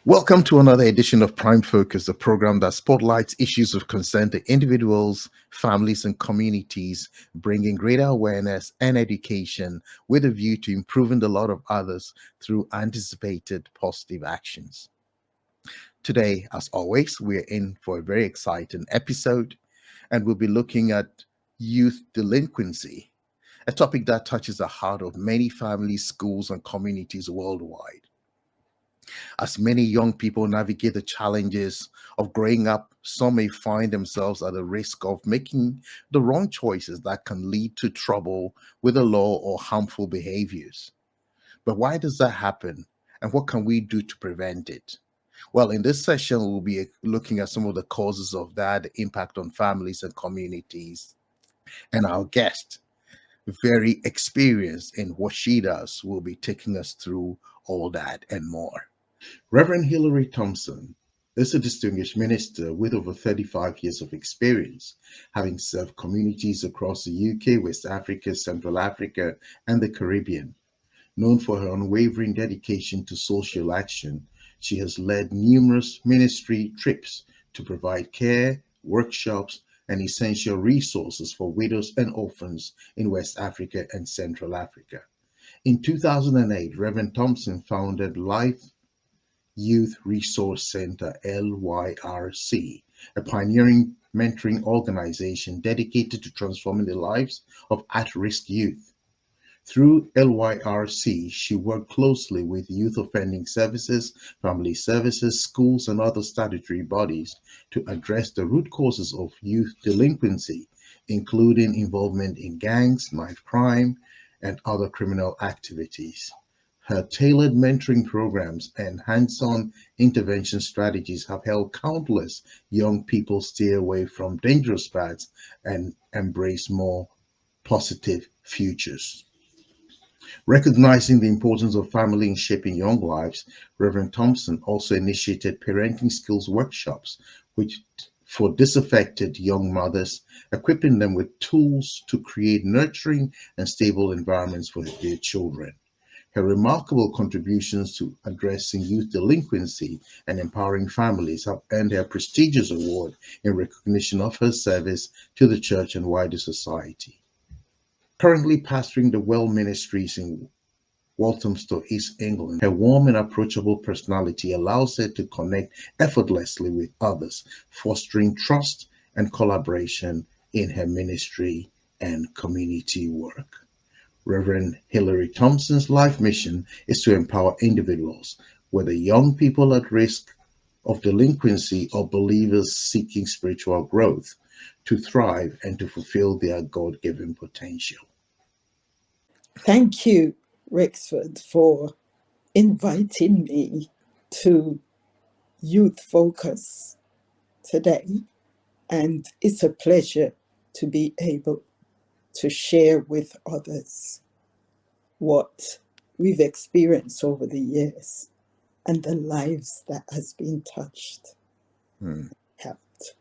Welcome to another edition of Prime Focus, the program that spotlights issues of concern to individuals, families, and communities, bringing greater awareness and education with a view to improving the lot of others through anticipated positive actions. Today, as always, we're in for a very exciting episode, and we'll be looking at youth delinquency, a topic that touches the heart of many families, schools, and communities worldwide. As many young people navigate the challenges of growing up, some may find themselves at the risk of making the wrong choices that can lead to trouble with the law or harmful behaviors. But why does that happen? And what can we do to prevent it? Well, in this session, we'll be looking at some of the causes of that, the impact on families and communities. And our guest, very experienced in what she does, will be taking us through all that and more. Reverend Hilary Thompson is a distinguished minister with over 35 years of experience, having served communities across the UK, West Africa, Central Africa, and the Caribbean. Known for her unwavering dedication to social action, she has led numerous ministry trips to provide care, workshops, and essential resources for widows and orphans in West Africa and Central Africa. In 2008, Reverend Thompson founded Life Youth Resource Center (LYRC), a pioneering mentoring organization dedicated to transforming the lives of at-risk youth. Through LYRC, she worked closely with youth offending services, family services, schools, and other statutory bodies to address the root causes of youth delinquency, including involvement in gangs, knife crime, and other criminal activities. Her tailored mentoring programs and hands-on intervention strategies have helped countless young people steer away from dangerous paths and embrace more positive futures. Recognizing the importance of family in shaping young lives, Reverend Thompson also initiated parenting skills workshops, which for disaffected young mothers, equipping them with tools to create nurturing and stable environments for their children. Her remarkable contributions to addressing youth delinquency and empowering families have earned her a prestigious award in recognition of her service to the church and wider society. Currently pastoring the Well Ministries in Walthamstow, East England, her warm and approachable personality allows her to connect effortlessly with others, fostering trust and collaboration in her ministry and community work. Reverend Hilary Thompson's life mission is to empower individuals, whether young people at risk of delinquency or believers seeking spiritual growth, to thrive and to fulfill their God-given potential. Thank you, Rexford, for inviting me to Youth Focus today. And it's a pleasure to be able to share with others what we've experienced over the years and the lives that has been touched, helped.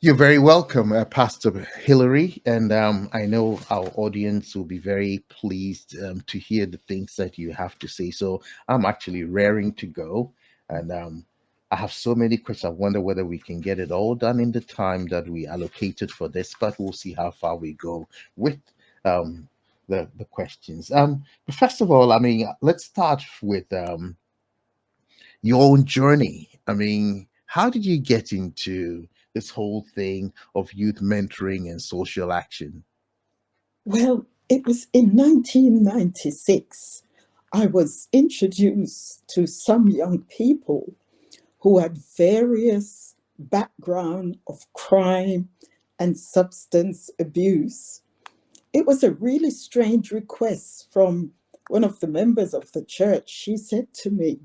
You're very welcome, Pastor Hilary, and I know our audience will be very pleased to hear the things that you have to say. So I'm actually raring to go, and I have so many questions. I wonder whether we can get it all done in the time that we allocated for this, but we'll see how far we go with the questions. But first of all, I mean, let's start with your own journey. I mean, how did you get into this whole thing of youth mentoring and social action? Well, it was in 1996. I was introduced to some young people who had various background of crime and substance abuse. It was a really strange request from one of the members of the church. She said to me,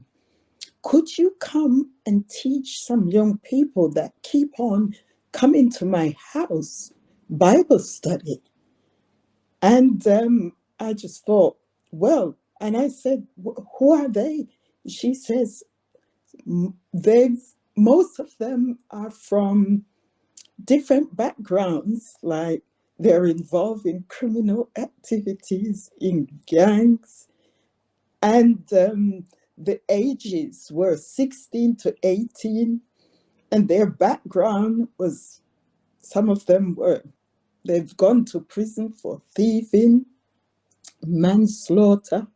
could you come and teach some young people that keep on coming to my house Bible study? And I just thought, well, and I said, who are they? She says, most of them are from different backgrounds, like they're involved in criminal activities, in gangs, and the ages were 16 to 18, and their background was, some of them they've gone to prison for thieving, manslaughter,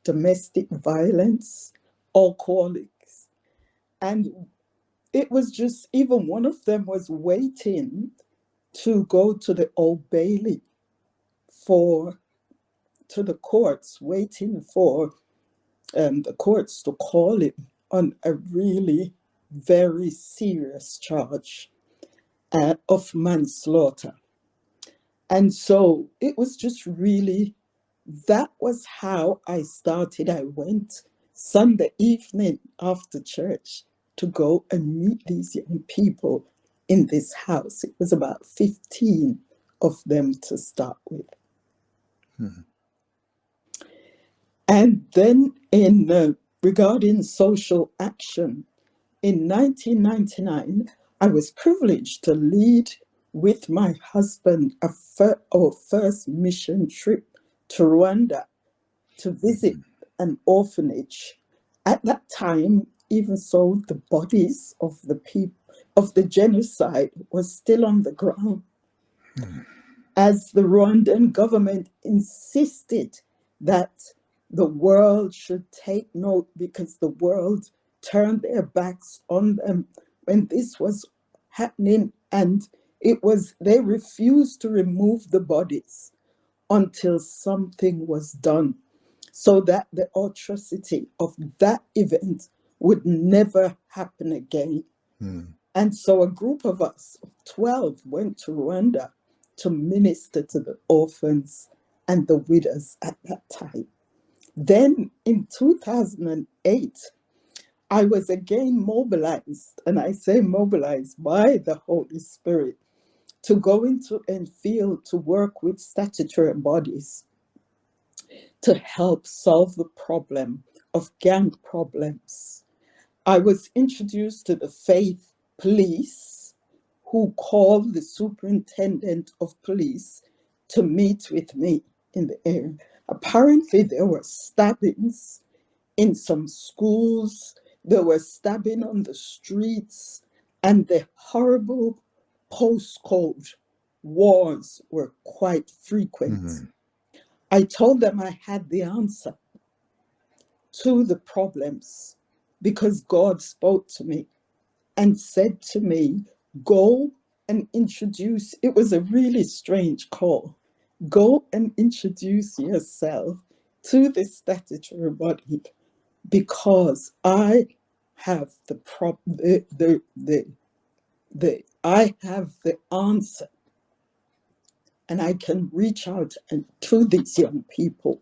domestic violence, alcoholics. And it was just, even one of them was waiting to go to the Old Bailey to the courts, waiting for the courts to call him on a really very serious charge of manslaughter. And so it was just really, that was how I started. I went Sunday evening after church to go and meet these young people in this house. It was about 15 of them to start with. And then regarding social action, in 1999, I was privileged to lead with my husband our first mission trip to Rwanda to visit an orphanage. At that time, even so, the bodies of the people of the genocide were still on the ground, as the Rwandan government insisted that the world should take note, because the world turned their backs on them when this was happening, and they refused to remove the bodies until something was done, so that the atrocity of that event would never happen again. And so a group of us, 12, went to Rwanda to minister to the orphans and the widows at that time. Then in 2008, I was again mobilized, and I say mobilized by the Holy Spirit, to go into and field to work with statutory bodies to help solve the problem of gang problems. I was introduced to the faith police, who called the superintendent of police to meet with me in the area. Apparently, there were stabbings in some schools, there were stabbing on the streets, and the horrible postcode wars were quite frequent. I told them I had the answer to the problems, because God spoke to me and said to me, go and introduce, it was a really strange call, go and introduce yourself to the statutory body, because I have I have the answer, and I can reach out to these young people.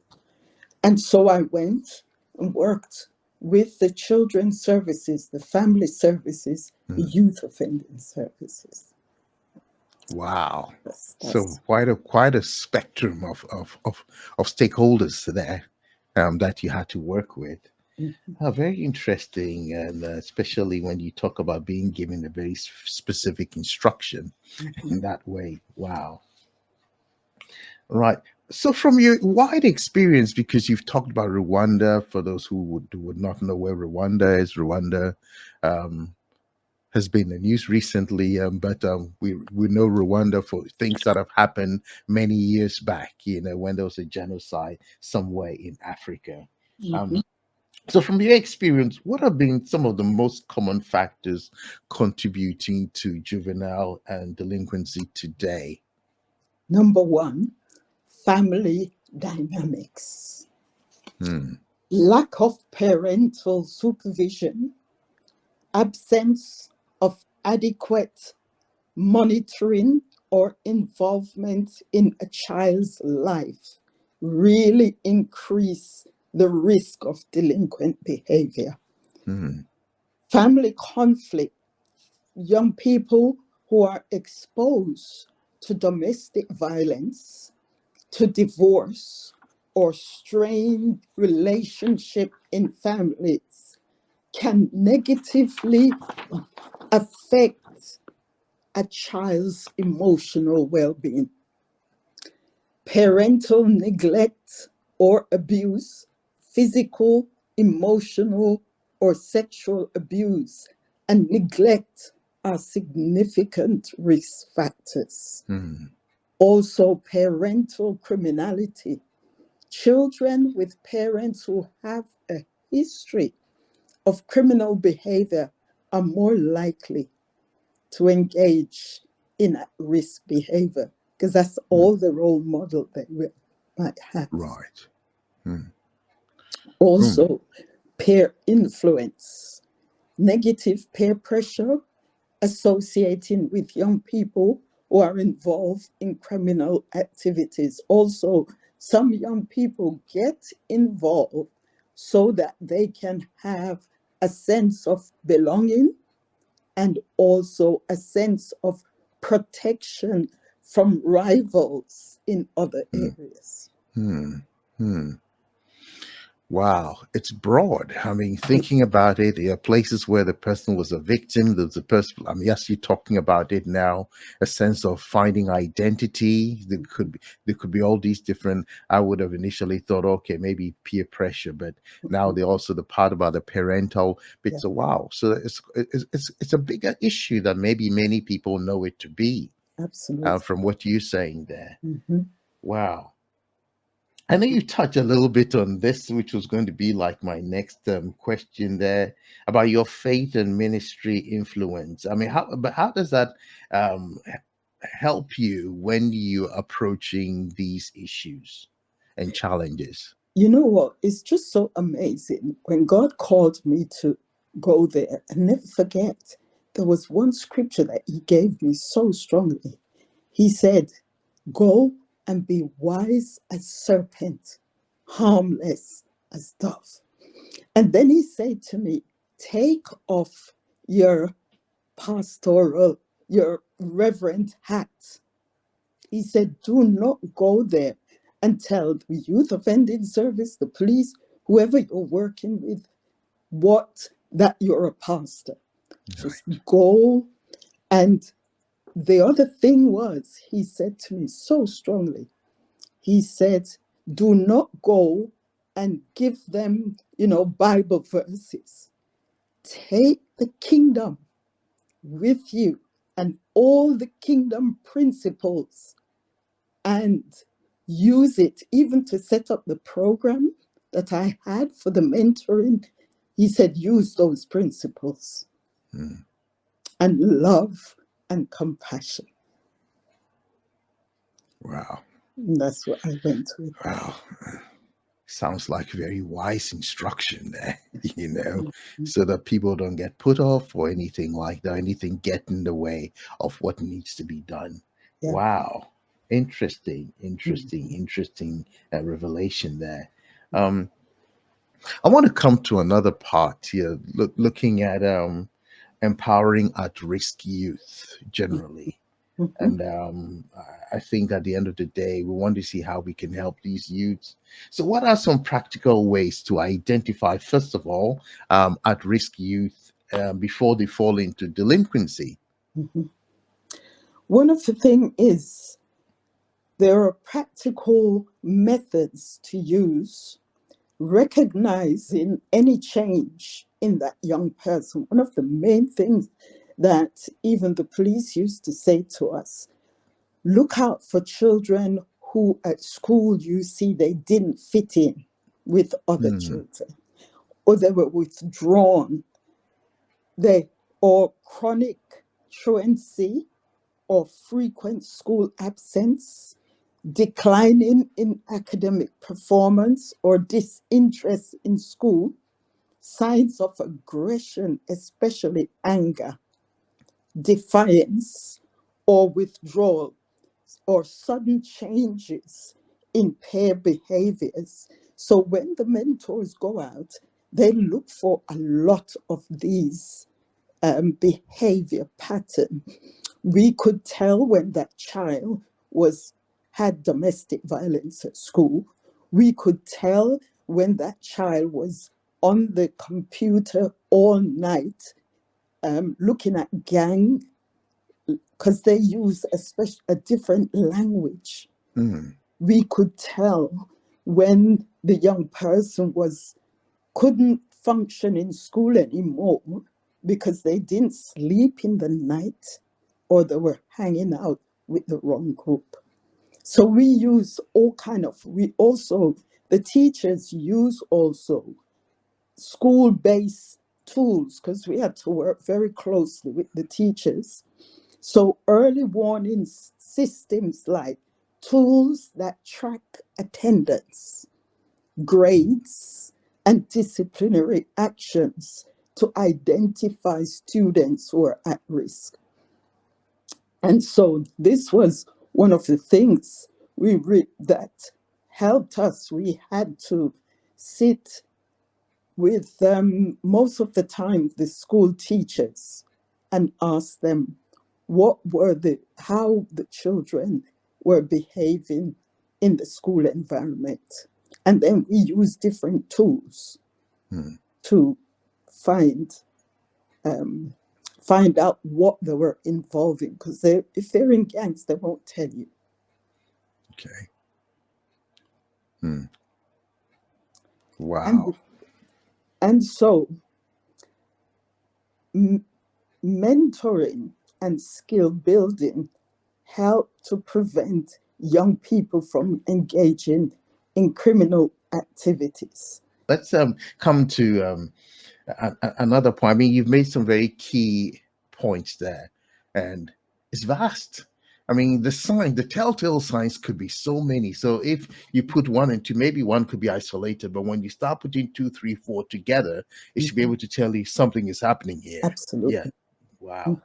And so I went and worked with the children's services, the family services, the youth offending services. Wow. That's So quite a spectrum of stakeholders there that you had to work with. Very interesting, and especially when you talk about being given a very specific instruction in that way. Wow. Right. So, from your wide experience, because you've talked about Rwanda, for those who would not know where Rwanda is, Rwanda um, has been in the news recently, but we know Rwanda for things that have happened many years back. You know, when there was a genocide somewhere in Africa. So, from your experience, what have been some of the most common factors contributing to juvenile and delinquency today? Number one, family dynamics. Lack of parental supervision, absence of adequate monitoring or involvement in a child's life really increase the risk of delinquent behavior. Family conflict, young people who are exposed to domestic violence, to divorce, or strained relationship in families can negatively affect a child's emotional well-being. Parental neglect or abuse, physical emotional or sexual abuse, and neglect are significant risk factors. Also, parental criminality. Children with parents who have a history of criminal behavior are more likely to engage in at-risk behavior because that's all the role model they might have. Right. Also, peer influence, negative peer pressure associating with young people who are involved in criminal activities. Also, some young people get involved so that they can have a sense of belonging and also a sense of protection from rivals in other areas. Wow, it's broad. I mean, thinking about it, there are places where the person was a victim. There's a person, I mean, yes, you're talking about it now, a sense of finding identity. There could be all these different, I would have initially thought, okay, maybe peer pressure, but now they're also the part about the parental bit. Yeah. So wow. So it's a bigger issue than maybe many people know it to be, Absolutely. from what you're saying there. Mm-hmm. Wow. I know you touched a little bit on this, which was going to be like my next question there about your faith and ministry influence. I mean, how does that help you when you're approaching these issues and challenges? You know what? It's just so amazing. When God called me to go there, and never forget, there was one scripture that He gave me so strongly. He said, "Go and be wise as serpent, harmless as dove." And then He said to me, "Take off your pastoral, your reverend hat." He said, "Do not go there and tell the youth offending service, the police, whoever you're working with, that you're a pastor. Just go." And the other thing was, he said to me so strongly, he said, "Do not go and give them, Bible verses. Take the kingdom with you and all the kingdom principles and use it even to set up the program that I had for the mentoring." He said, "Use those principles and love and compassion." Wow. And that's what I went with. Wow. Sounds like very wise instruction there, so that people don't get put off or anything like that, anything get in the way of what needs to be done. Yeah. Wow. Interesting revelation there. I want to come to another part here, looking at empowering at-risk youth generally. Mhm. And I think at the end of the day, we want to see how we can help these youths. So, what are some practical ways to identify, first of all, at-risk youth before they fall into delinquency? Mhm. One of the things is there are practical methods to use recognizing any change in that young person. One of the main things that even the police used to say to us, look out for children who at school you see they didn't fit in with other children, or they were withdrawn, or chronic truancy or frequent school absence, declining in academic performance or disinterest in school, signs of aggression, especially anger, defiance, or withdrawal, or sudden changes in pair behaviors. So when the mentors go out, they look for a lot of these behavior pattern. We could tell when that child had domestic violence at school. We could tell when that child was on the computer all night, looking at gang, because they use a different language. We could tell when the young person was couldn't function in school anymore because they didn't sleep in the night or they were hanging out with the wrong group. So we use the teachers use also school-based tools because we had to work very closely with the teachers. So early warning systems like tools that track attendance, grades, and disciplinary actions to identify students who are at risk. And so this was one of the things that helped us. We had to sit with most of the time the school teachers and ask them how the children were behaving in the school environment. And then we use different tools to find out what they were involved in, because if they're in gangs, they won't tell you. Okay. Wow. And so mentoring and skill building help to prevent young people from engaging in criminal activities. Let's come to another point. I mean, you've made some very key points there, and it's vast. I mean, the telltale signs could be so many. So if you put one and two, maybe one could be isolated, but when you start putting 2, 3, 4 together, it should be able to tell you something is happening here. Absolutely. Yeah. Wow.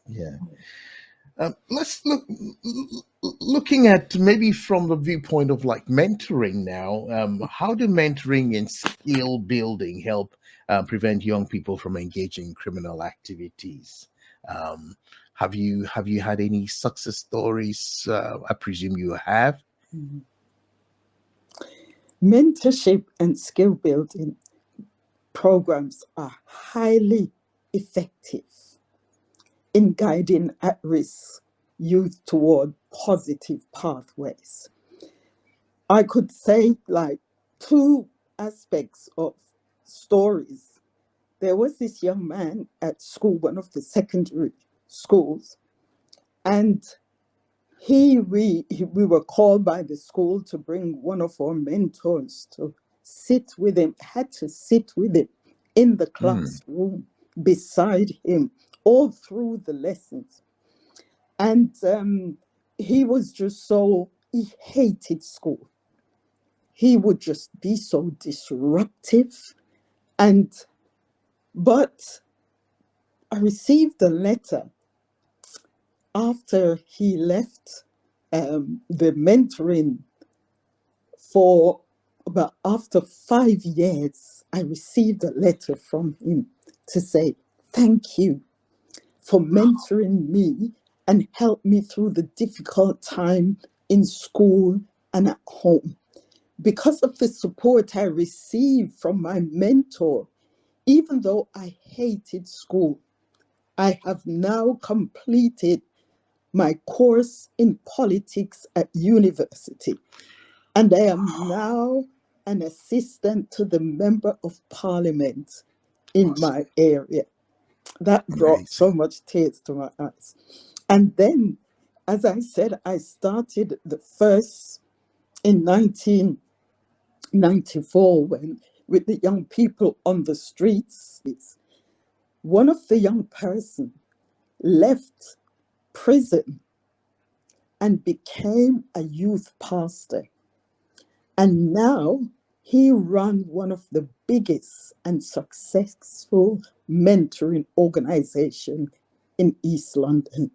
Yeah. Let's looking at maybe from the viewpoint of like mentoring now. How do mentoring and skill building help prevent young people from engaging in criminal activities? Have you had any success stories? I presume you have. Mentorship and skill building programs are highly effective in guiding at-risk youth toward positive pathways. I could say like 2 aspects of stories. There was this young man at school, one of the secondary schools, and we were called by the school to bring one of our mentors to sit with him, had to sit with him in the classroom beside him all through the lessons. And he hated school. He would just be so disruptive. But I received a letter after he left the mentoring after 5 years. I received a letter from him to say, thank you for mentoring me and help me through the difficult time in school and at home. Because of the support I received from my mentor, even though I hated school, I have now completed my course in politics at university. And I am now an assistant to the Member of Parliament in my area. That brought so much tears to my eyes. And then, as I said, I started the first in 1994 with the young people on the streets. One of the young person left prison and became a youth pastor. And now he runs one of the biggest and successful mentoring organizations in East London.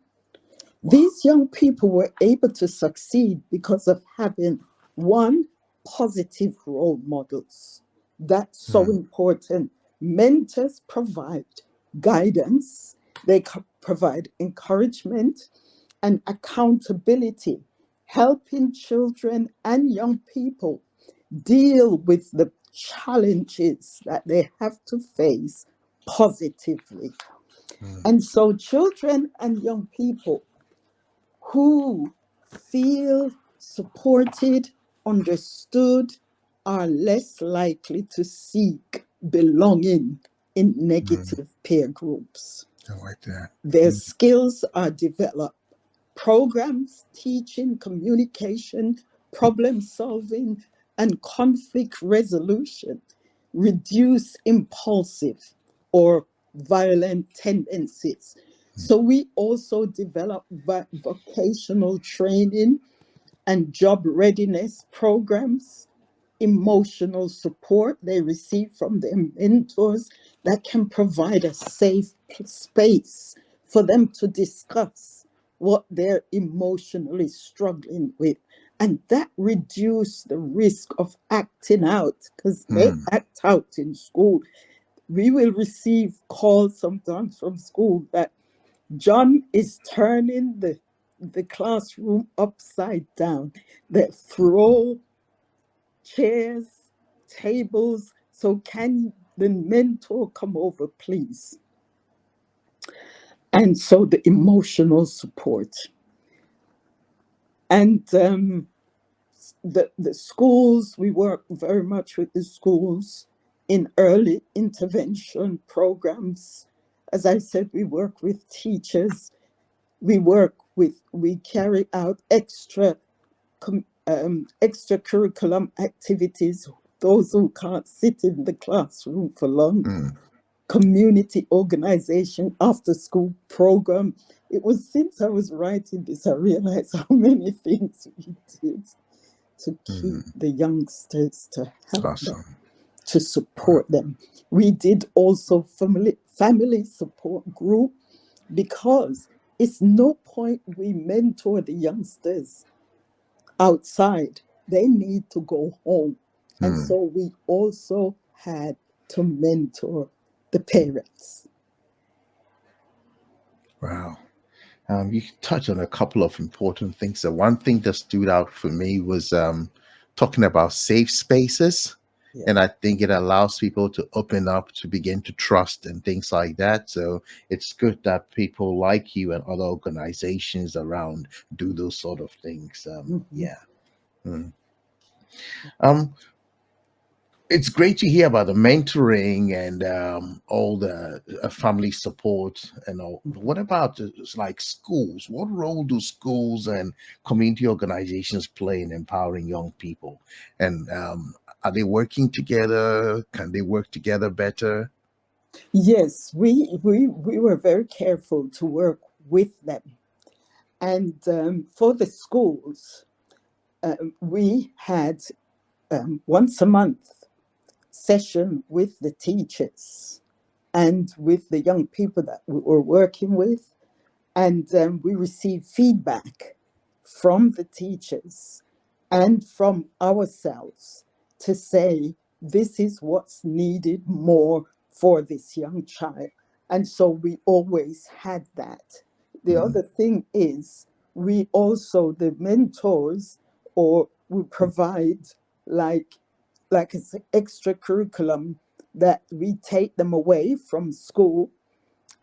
Wow. These young people were able to succeed because of having, one, positive role models. That's so important. Mentors provide guidance, they provide encouragement and accountability, helping children and young people deal with the challenges that they have to face positively. And so children and young people who feel supported, understood, are less likely to seek belonging in Mm. negative peer groups. I like that. Their skills are developed. Programs teaching communication, problem solving, and conflict resolution reduce impulsive or violent tendencies. So we also develop vocational training and job readiness programs, emotional support they receive from their mentors that can provide a safe space for them to discuss what they're emotionally struggling with. And that reduce the risk of acting out because they Mm. act out in school. We will receive calls sometimes from school that John is turning the classroom upside down. They throw chairs, tables. So can the mentor come over, please? And so the emotional support. And the schools, we work very much with the schools in early intervention programs. As I said, we work with teachers. We carry out extracurriculum activities, those who can't sit in the classroom for long, Mm. community organization, after school program. It was since I was writing this, I realized how many things we did to keep Mm. the youngsters, to help them, Awesome. to support them. We did also family support group because it's no point we mentor the youngsters outside. They need to go home. And Mm. so we also had to mentor the parents. Wow. You touched on a couple of important things. So one thing that stood out for me was talking about safe spaces. Yeah. And I think it allows people to open up, to begin to trust and things like that. So it's good that people like you and other organizations around do those sort of things. Mhm. Yeah. Mm. Um, it's great to hear about the mentoring and all the family support and all. What about like schools? What role do schools and community organizations play in empowering young people? And are they working together? Can they work together better? Yes, we were very careful to work with them. And for the schools, we had once a month session with the teachers and with the young people that we were working with. And we received feedback from the teachers and from ourselves to say, this is what's needed more for this young child. And so we always had that. The Mm. other thing is, we also, the mentors, or we provide like, like it's extra curriculum that we take them away from school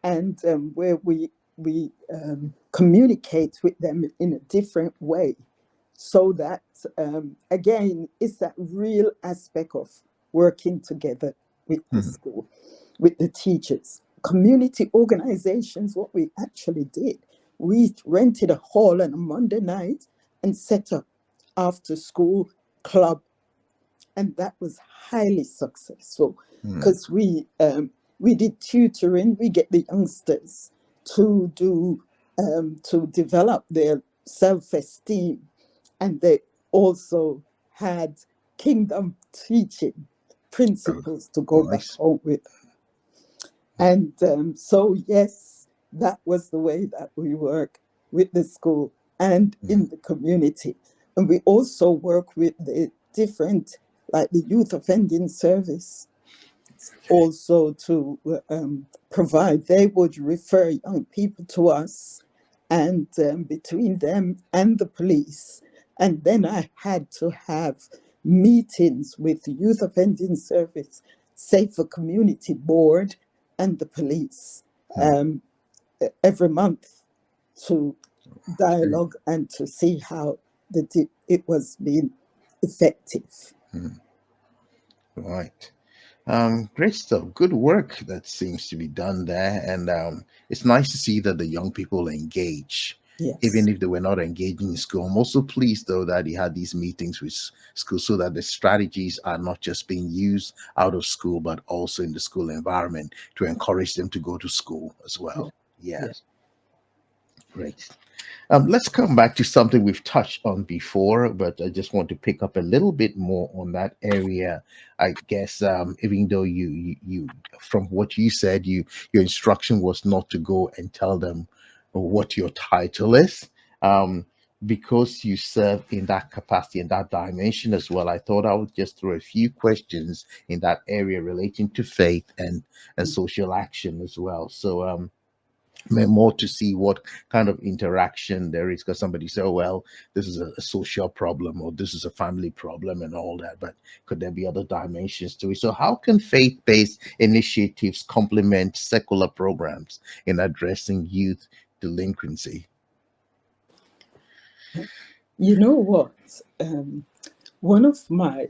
and where we communicate with them in a different way, so that again, it's that real aspect of working together with the Mm. school, with the teachers, community organizations. What we actually did, we rented a hall on a Monday night and set up after school club, and that was highly successful Mm. because we did tutoring. We get the youngsters to do to develop their self-esteem, and they also had kingdom teaching Oh, principles to go back nice. home with. And so yes, that was the way that we work with the school and Mm. in the community. And we also work with the different, like the youth offending service, also to provide. They would refer young people to us, and between them and the police. And then I had to have meetings with the youth offending service, safer community board, and the police Mm. um, every month to Okay. dialogue and to see how it was being effective. Mm. Right. Great stuff. Good work that seems to be done there. And it's nice to see that the young people engage, even Yes, if they were not engaging in school. I'm also pleased, though, that he had these meetings with school so that the strategies are not just being used out of school, but also in the school environment to encourage them to go to school as yeah, well. Yeah, yeah. great. Let's come back to something we've touched on before, but I just want to pick up a little bit more on that area. I guess even though from what you said, your instruction was not to go and tell them what your title is, um, because you serve in that capacity and that dimension as well. I thought I would just throw a few questions in that area relating to faith and social action as well. So more to see what kind of interaction there is, because somebody say, oh well, this is a social problem or this is a family problem and all that, but could there be other dimensions to it? So how can faith-based initiatives complement secular programs in addressing youth delinquency? You know what? One of my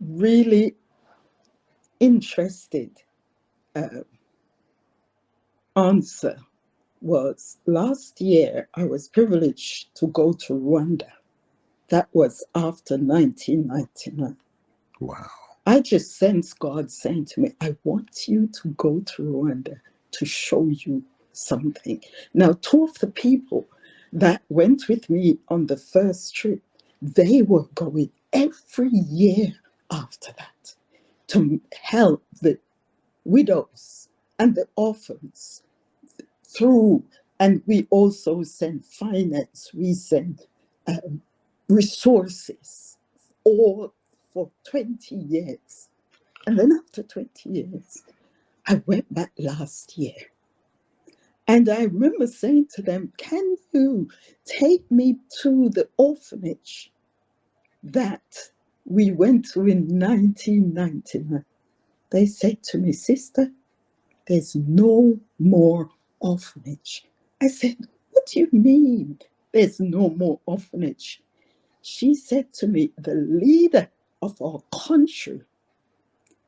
really interested answer was last year I was privileged to go to Rwanda. That was after 1999. Wow. I just sensed God saying to me, I want you to go to Rwanda to show you something. Now, two of the people that went with me on the first trip, they were going every year after that to help the widows and the orphans through. And we also send finance, we send resources, all for 20 years. And then after 20 years, I went back last year. And I remember saying to them, can you take me to the orphanage that we went to in 1999? They said to me, sister, there's no more orphanage. I said, what do you mean there's no more orphanage? She said to me, the leader of our country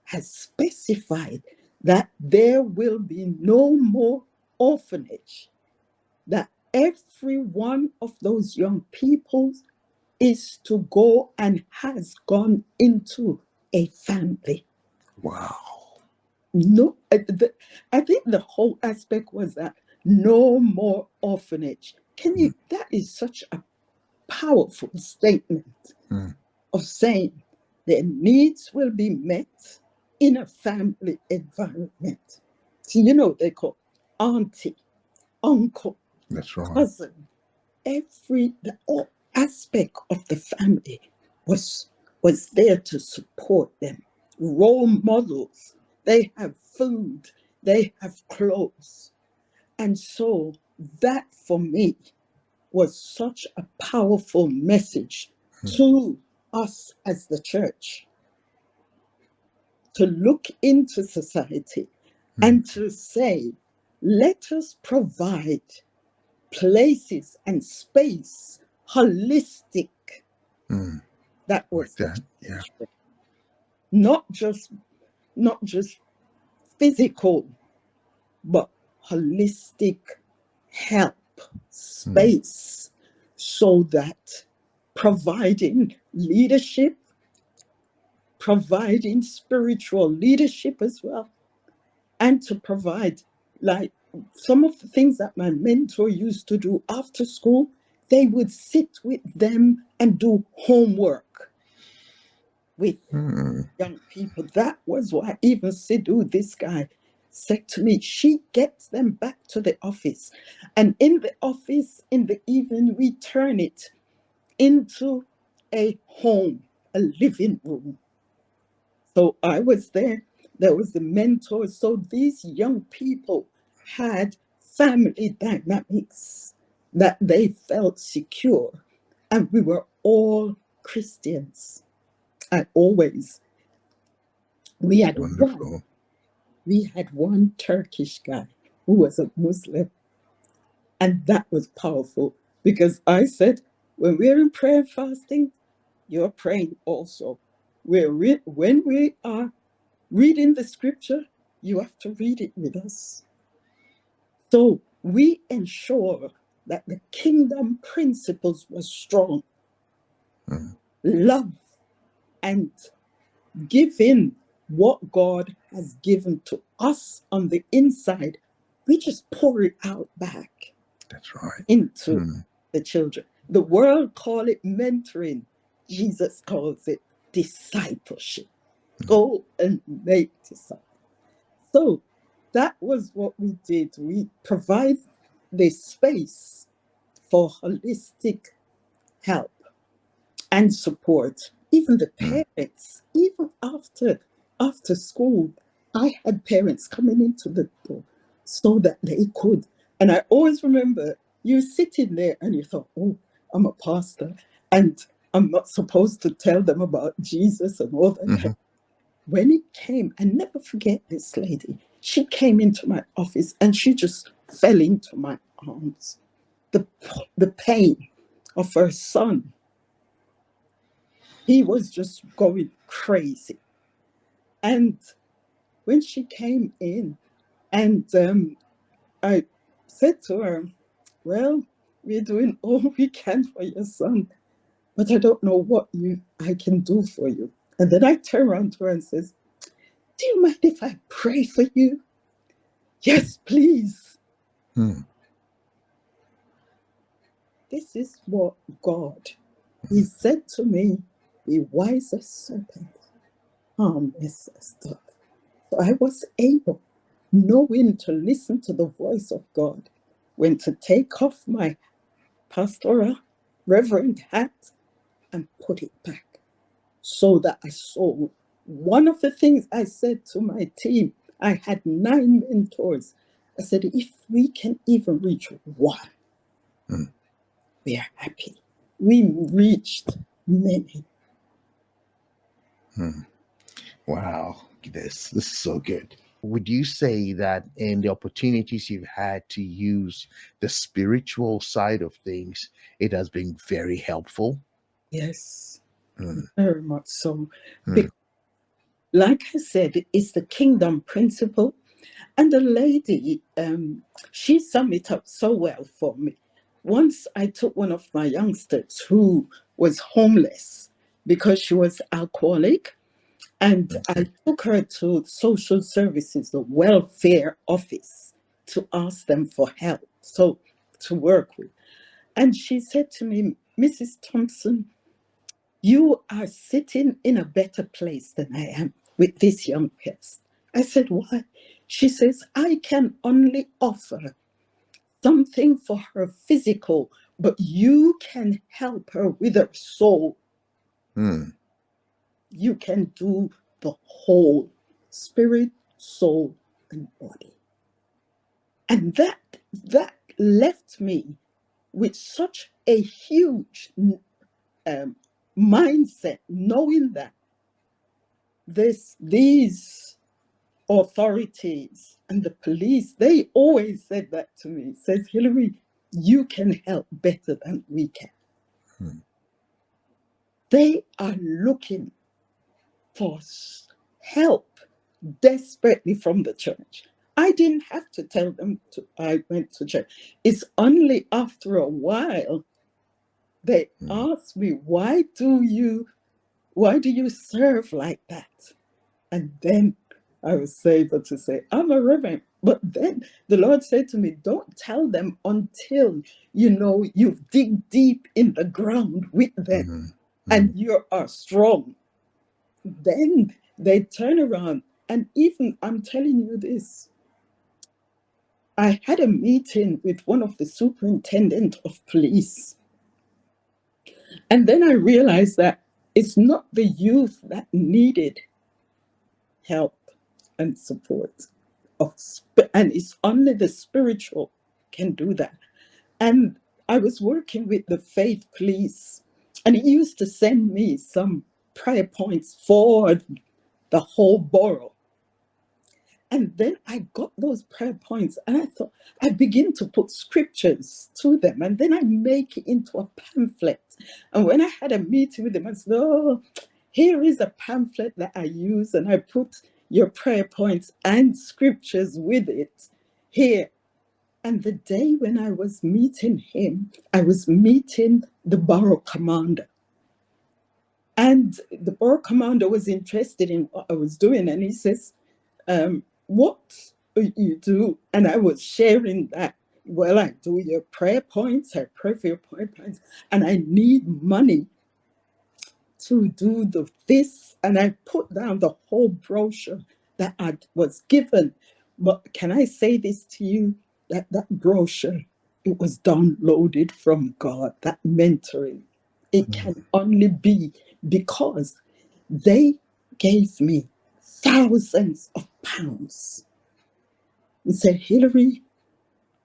has specified that there will be no more orphanage, that every one of those young people is to go and has gone into a family. Wow. No, I think the whole aspect was that no more orphanage. Can Mm, you? That is such a powerful statement mm, of saying their needs will be met in a family environment. So, they call auntie, uncle, that's right. cousin, the all aspect of the family was was there to support them. Role models. They have food, they have clothes. And so that for me was such a powerful message Mm, to us as the church to look into society mm, and to say, let us provide places and space holistic. mm, That like was the that. Yeah. church, not just physical, but holistic help Mm, space, so that providing leadership, providing spiritual leadership as well, and to provide, like, some of the things that my mentor used to do after school, they would sit with them and do homework with mm, young people. That was why even Sidhu, this guy, said to me, she gets them back to the office. And in the office, in the evening, we turn it into a home, a living room. So I was there. There was the mentor. So these young people had family dynamics that they felt secure. And we were all Christians. I always, we had one, wonderful. we had one Turkish guy who was a Muslim. And that was powerful because I said, when we're in prayer and fasting, you're praying also. when we are reading the scripture, you have to read it with us. So we ensure that the kingdom principles were strong. Love and giving what God has given to us on the inside, we just pour it out back. That's right. Into the children. The world call it mentoring. Jesus calls it discipleship. Go and make disciples. So that was what we did. We provide the space for holistic help and support. Even the parents, even after school, I had parents coming into the door so that they could. And I always remember you sitting there and you thought, oh, I'm a pastor and I'm not supposed to tell them about Jesus and all that. When it came, I never forget this lady. She came into my office and she just fell into my arms. The pain of her son, he was just going crazy. And when she came in, and I said to her, well, we're doing all we can for your son, but I don't know what I can do for you. And then I turn around to her and says, do you mind if I pray for you? Yes, please. This is what God, he said to me, be wise as serpents, harmless as dove. So I was able, knowing to listen to the voice of God, when to take off my pastoral reverend hat and put it back so that I saw. One of the things I said to my team, I had 9 mentors. I said, if we can even reach one, we are happy. We reached many. Wow, this is so good. Would you say that in the opportunities you've had to use the spiritual side of things, it has been very helpful? Yes, very much so. Mm. Like I said, it's the kingdom principle. And the lady, she summed it up so well for me. Once I took one of my youngsters who was homeless because she was alcoholic, and I took her to social services, the welfare office, to ask them for help, so to work with. And she said to me, Mrs. Thompson, you are sitting in a better place than I am with this young person. I said, why? She says, I can only offer something for her physical, but you can help her with her soul. You can do the whole spirit, soul, and body. And that left me with such a huge mindset, knowing that these authorities and the police, they always said that to me. Says, Hillary, you can help better than we can. They are looking for help desperately from the church. I didn't have to tell them I went to church. It's only after a while they asked me, why do you serve like that? And then I was able to say, I'm a reverend. But then the Lord said to me, don't tell them until you dig deep in the ground with them and you are strong. Then they turn around. And even, I'm telling you this, I had a meeting with one of the superintendent of police. And then I realized that it's not the youth that needed help and support and it's only the spiritual can do that. And I was working with the faith police, and he used to send me some prayer points for the whole borough. And then I got those prayer points and I thought, I begin to put scriptures to them, and then I make it into a pamphlet. And when I had a meeting with them, I said, oh, Here is a pamphlet that I use, and I put your prayer points and scriptures with it here. And the day when I was meeting him, I was meeting the borough commander. And the borough commander was interested in what I was doing. And he says, what you do? And I was sharing that. Well, I do your prayer points. I pray for your prayer points. And I need money to do this. And I put down the whole brochure that I was given. But can I say this to you? That brochure, it was downloaded from God, that mentoring. It can only be because they gave me thousands of pounds and said, Hillary,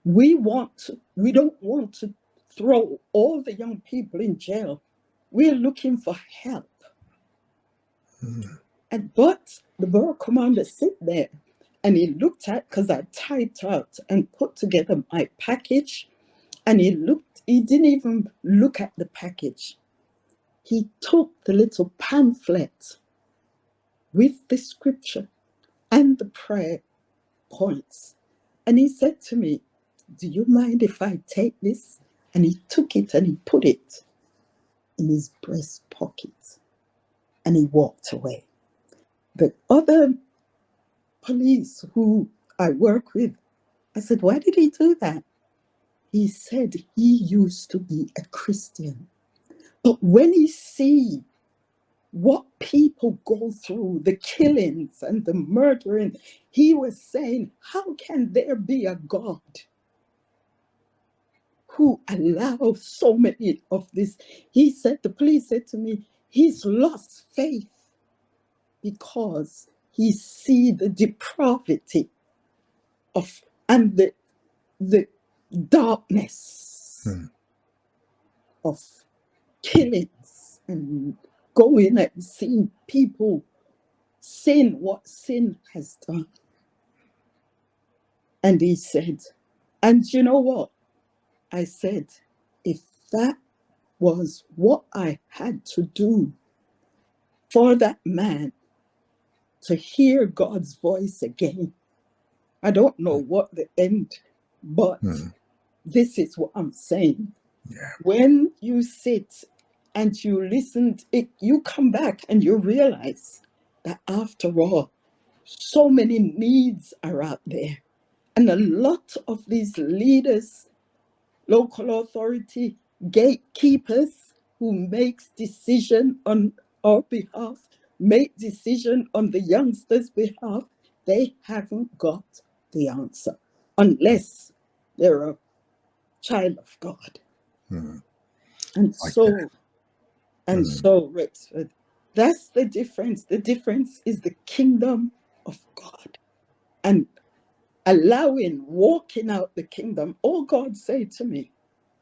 we don't want to throw all the young people in jail. We're looking for help. But the borough commander sit there and he looked at, because I typed out and put together my package, and he didn't even look at the package. He took the little pamphlet with the scripture and the prayer points. And he said to me, do you mind if I take this? And he took it and he put it in his breast pocket and he walked away. The other police who I work with, I said, why did he do that? He said he used to be a Christian. But when he see what people go through, the killings and the murdering, he was saying, how can there be a God who allows so many of this? He said, the police said to me, he's lost faith because he see the depravity of and the darkness of killings and going and seeing people sin what sin has done. And he said, and you know what? I said, if that was what I had to do for that man to hear God's voice again, I don't know what the end, but this is what I'm saying. Yeah. When you sit and you listen, you come back and you realize that after all, so many needs are out there. And a lot of these leaders, local authority, gatekeepers who makes decision on our behalf, make decision on the youngsters' behalf, they haven't got the answer unless they're a child of God. And so, Rexford, that's the difference. The difference is the kingdom of God. And walking out the kingdom. All God said to me,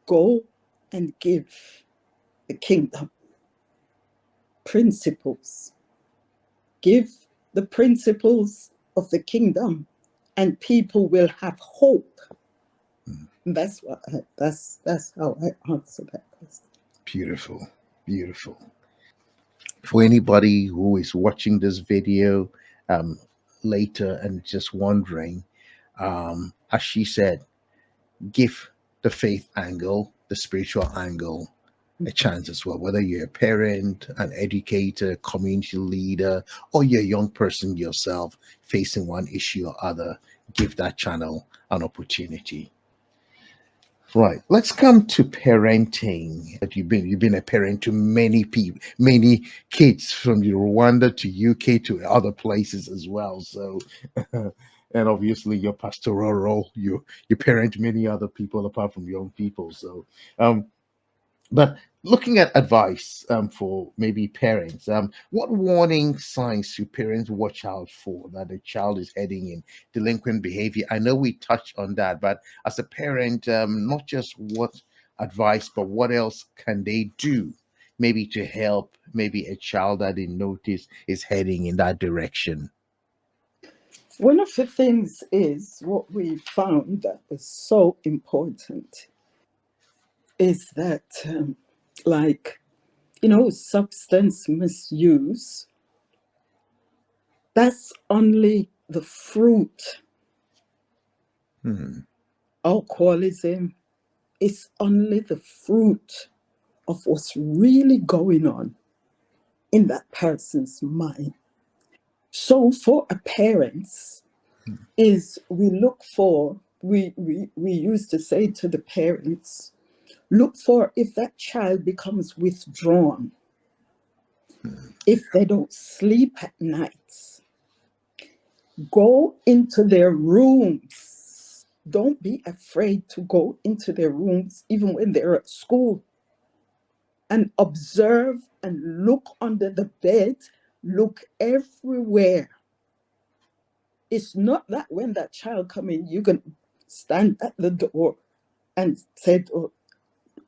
go and give the kingdom principles. Give the principles of the kingdom and people will have hope. And that's how I answer that question. Beautiful. Beautiful. For anybody who is watching this video later and just wondering, as she said, give the faith angle, the spiritual angle, a chance as well. Whether you're a parent, an educator, community leader, or you're a young person yourself facing one issue or other, give that channel an opportunity. Right. Let's come to parenting. That you've been a parent to many people, many kids from Rwanda to UK to other places as well. So, and obviously your pastoral role, you parent many other people apart from young people. So, but looking at advice for maybe parents, what warning signs should parents watch out for that a child is heading in delinquent behavior? I know we touched on that, but as a parent, not just what advice, but what else can they do maybe to help maybe a child that they notice is heading in that direction? One of the things is what we found that was so important is that, like, substance misuse, that's only the fruit. Hmm. Alcoholism is only the fruit of what's really going on in that person's mind. So for a parents, is we look for, we used to say to the parents, look for if that child becomes withdrawn, if they don't sleep at night, go into their rooms. Don't be afraid to go into their rooms, even when they're at school, and observe and look under the bed, look everywhere. It's not that when that child come in, you can stand at the door and say, oh,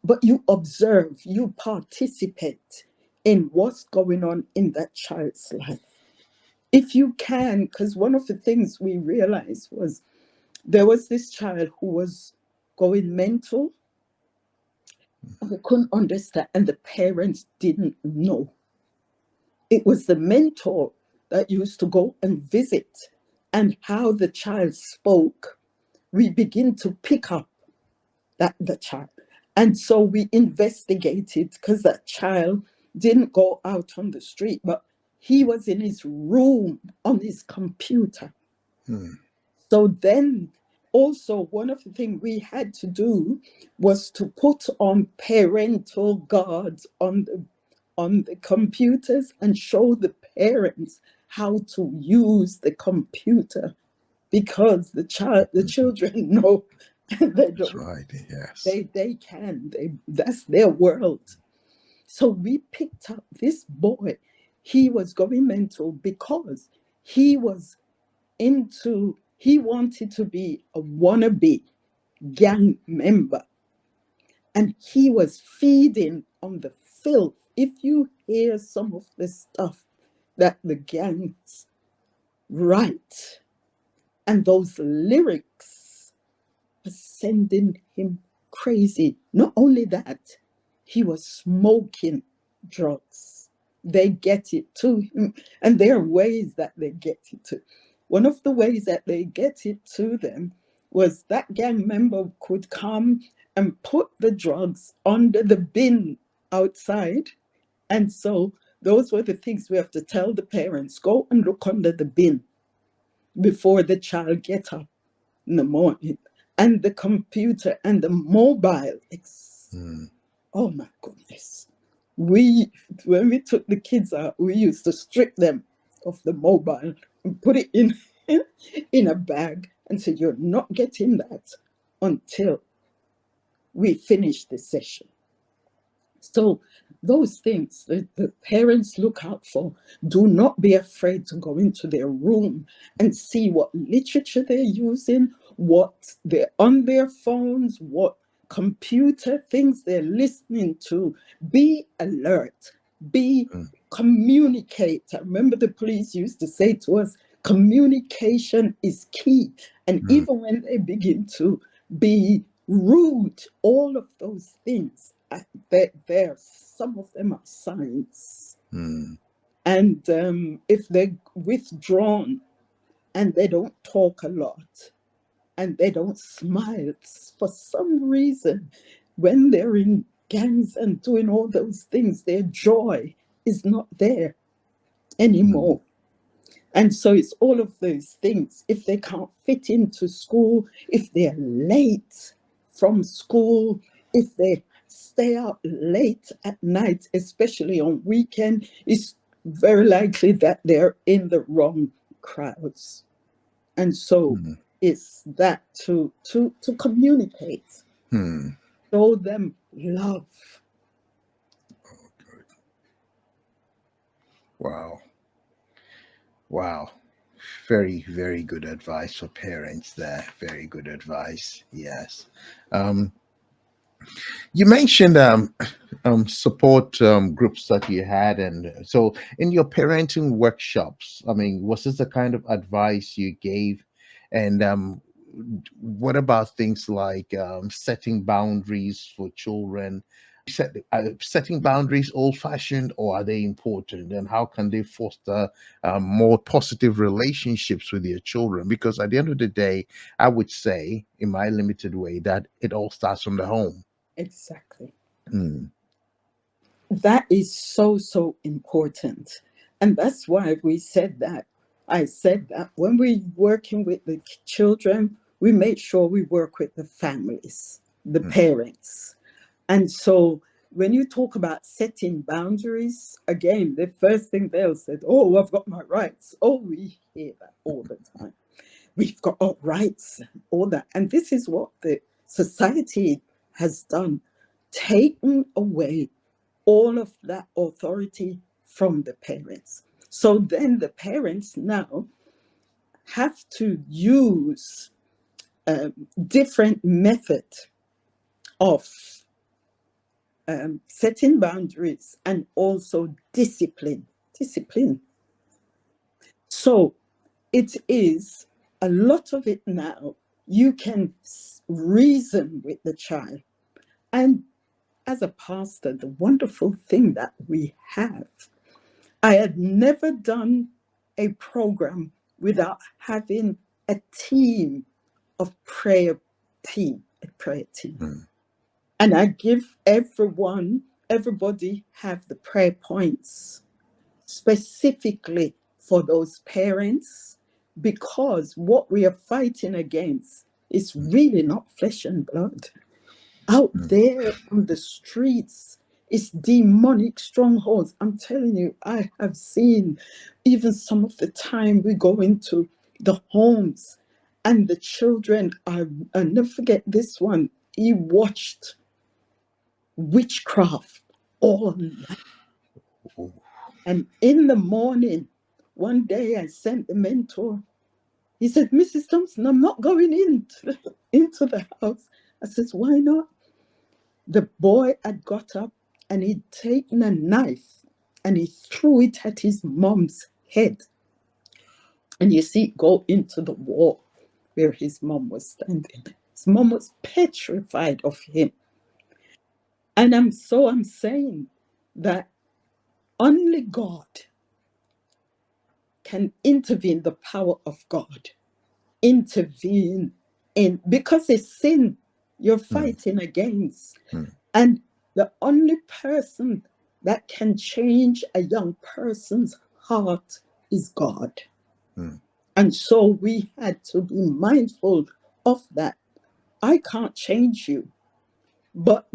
but you observe, you participate in what's going on in that child's life. If you can, because one of the things we realized was there was this child who was going mental, and we couldn't understand, and the parents didn't know. It was the mentor that used to go and visit, and how the child spoke, we begin to pick up that the child. And so we investigated, because that child didn't go out on the street, but he was in his room on his computer. Hmm. So then also one of the things we had to do was to put on parental guards on the computers and show the parents how to use the computer, because the children know they That's don't, right. Yes. they can, that's their world. So we picked up this boy. He was going mental because he was he wanted to be a wannabe gang member, and he was feeding on the filth. If you hear some of the stuff that the gangs write, and those lyrics are sending him crazy. Not only that, he was smoking drugs. They get it to him, and there are ways that they get it to. One of the ways that they get it to them was that gang member could come and put the drugs under the bin outside. And so those were the things we have to tell the parents, go and look under the bin before the child get up in the morning. And the computer and the mobile. Hmm. Oh my goodness. We, when we took the kids out, we used to strip them of the mobile and put it in, in a bag and say, you're not getting that until we finish the session. So those things the parents look out for. Do not be afraid to go into their room and see what literature they're using, what they're on their phones, what computer things they're listening to. Be alert. Be Hmm. communicate. I remember the police used to say to us, communication is key. And Hmm. even when they begin to be rude, all of those things, there, some of them are signs. Hmm. And if they're withdrawn and they don't talk a lot and they don't smile, for some reason, when they're in gangs and doing all those things, their joy is not there Hmm. anymore. And so it's all of those things. If they can't fit into school, if they're late from school, if they stay out late at night, especially on weekend, it's very likely that they're in the wrong crowds. And so Hmm. it's that to communicate, Hmm. show them love. Wow. Wow. Very, very good advice for parents there. Very good advice. Yes. Um, you mentioned support groups that you had, and so in your parenting workshops, I mean, was this the kind of advice you gave? And what about things like setting boundaries for children? setting boundaries old-fashioned, or are they important? And how can they foster more positive relationships with your children? Because at the end of the day, I would say, in my limited way, that it all starts from the home. Exactly. Mm, That is so, so important. And that's why we said that. I said that when we're working with the children, we make sure we work with the families, the mm, parents. And so when you talk about setting boundaries, again, the first thing they'll say, oh, I've got my rights. Oh, we hear that all the time. We've got our rights, all that. And this is what the society has done, taken away all of that authority from the parents. So then the parents now have to use different method of setting boundaries and also discipline. Discipline. So it is a lot of it now. You can reason with the child. And as a pastor, the wonderful thing that we have, I had never done a program without having a team of a prayer team. mm, And I give everybody have the prayer points specifically for those parents, because what we are fighting against is really not flesh and blood. Out mm, there on the streets, it's demonic strongholds. I'm telling you, I have seen even some of the time we go into the homes and the children are, I'll never forget this one. He watched witchcraft all night. oh, And in the morning, one day I sent the mentor. He said, Mrs. Thompson, I'm not going into the house. I says, why not? The boy had got up and he'd taken a knife and he threw it at his mom's head. And you see it go into the wall where his mom was standing. His mom was petrified of him. And I'm saying that only God can intervene, the power of God. Intervene in, because it's sin you're mm, fighting against. mm, And the only person that can change a young person's heart is God. mm, And so we had to be mindful of that. I can't change you, but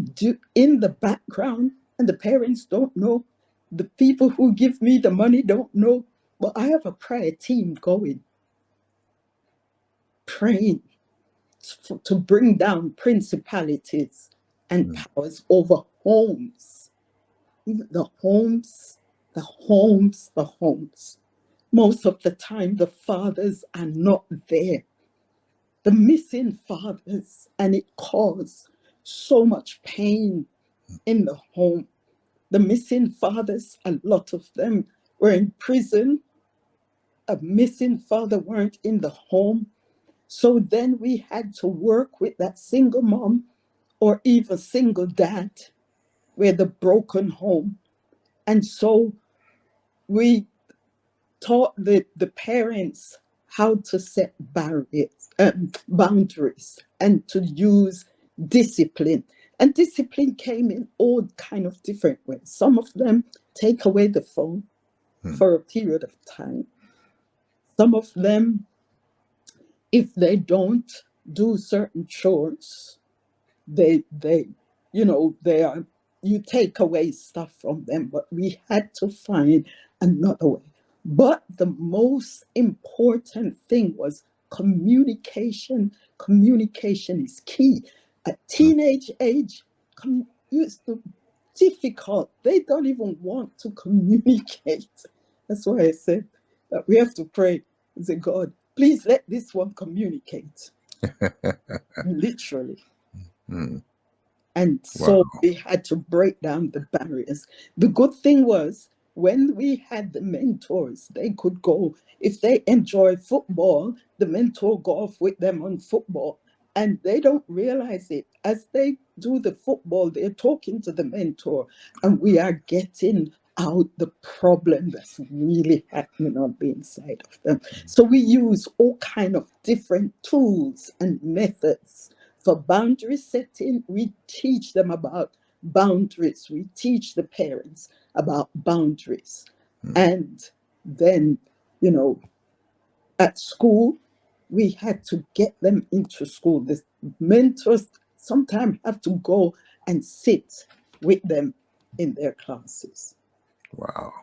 in the background, and the parents don't know, the people who give me the money don't know, but I have a prayer team going, praying to bring down principalities and mm, powers over homes. Even the homes, the homes, the homes. Most of the time, the fathers are not there. The missing fathers, and it caused so much pain in the home. The missing fathers, a lot of them were in prison. A missing father weren't in the home. So then we had to work with that single mom or even single dad with the broken home. And so we taught the parents how to set boundaries and to use discipline. And discipline came in all kind of different ways. Some of them take away the phone mm, for a period of time. Some of them, if they don't do certain chores, they they are, you take away stuff from them. But we had to find another way. But the most important thing was communication. Communication is key. At mm. teenage age, it's difficult. They don't even want to communicate. That's why I said that we have to pray and say, God, please let this one communicate. Literally. Mm. And Wow. so we had to break down the barriers. The good thing was when we had the mentors, they could go, if they enjoy football, the mentor go off with them on football. and they don't realize it. As they do the football, they're talking to the mentor, and we are getting out the problem that's really happening on the inside of them. So we use all kind of different tools and methods for boundary setting. We teach them about boundaries. We teach the parents about boundaries. And then, you know, at school, we had to get them into school. The mentors sometimes have to go and sit with them in their classes. Wow.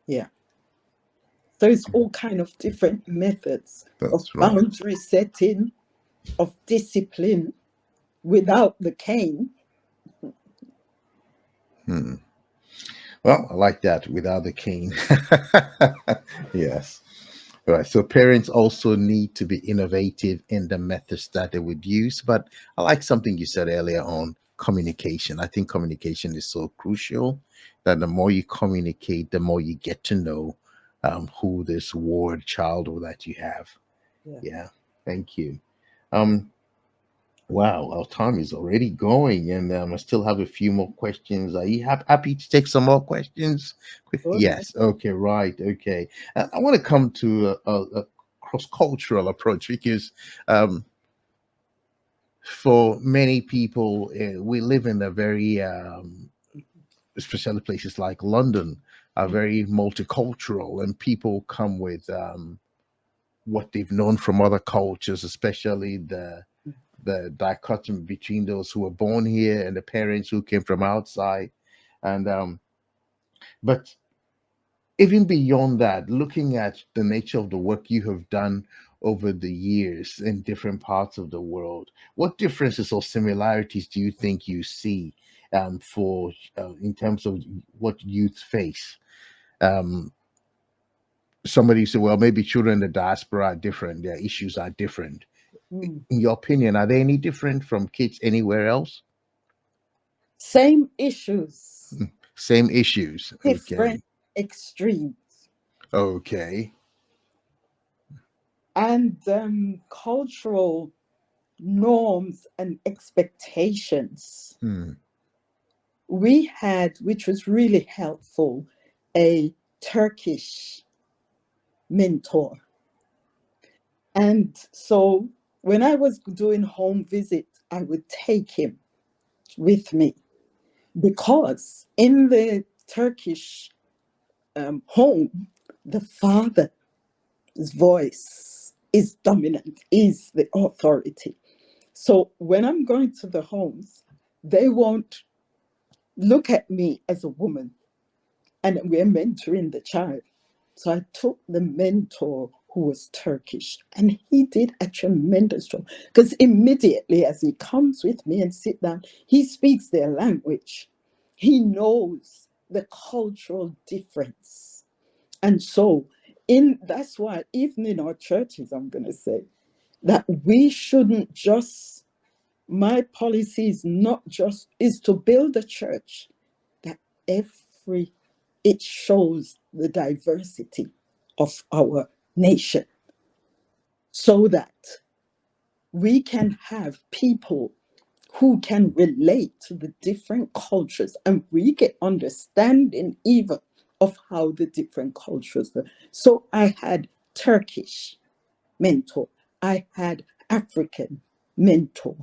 Yeah. So it's all kind of different methods of That's right. boundary setting, of discipline without the cane. Well, I like that, without the cane. Yes. All right. So parents also need to be innovative in the methods that they would use. But I like something you said earlier on communication. I think communication is so crucial that the more you communicate, the more you get to know who this ward child or that you have. Yeah. Yeah. Thank you. Um, Wow, our time is already going, and I still have a few more questions. Are you happy to take some more questions? Quick, All right. yes. Okay. Right. Okay. I want to come to a cross-cultural approach because um, for many people, we live in a very, especially places like London, are very multicultural, and people come with what they've known from other cultures, especially the dichotomy between those who were born here and the parents who came from outside. And but even beyond that, looking at the nature of the work you have done over the years in different parts of the world, what differences or similarities do you think you see for in terms of what youth face? um, Somebody said, well, maybe children in the diaspora are different, their issues are different. Mm. In your opinion, are they any different from kids anywhere else? Same issues, Same issues. different Okay. extremes, Okay. and cultural norms and expectations. Hmm. We had, which was really helpful, a Turkish mentor. And so when I was doing home visit, I would take him with me because in the Turkish home, the father's voice is dominant, is the authority. So when I'm going to the homes, they won't look at me as a woman, and we're mentoring the child. So I took the mentor who was Turkish, and he did a tremendous job because immediately as he comes with me and sit down, he speaks their language. He knows the cultural difference. And so in that's why even in our churches, I'm gonna say that we shouldn't just my policy is not just is to build a church that every it shows the diversity of our nation so that we can have people who can relate to the different cultures and we get understanding even of how the different cultures are. So I had Turkish mentor. I had African mentor.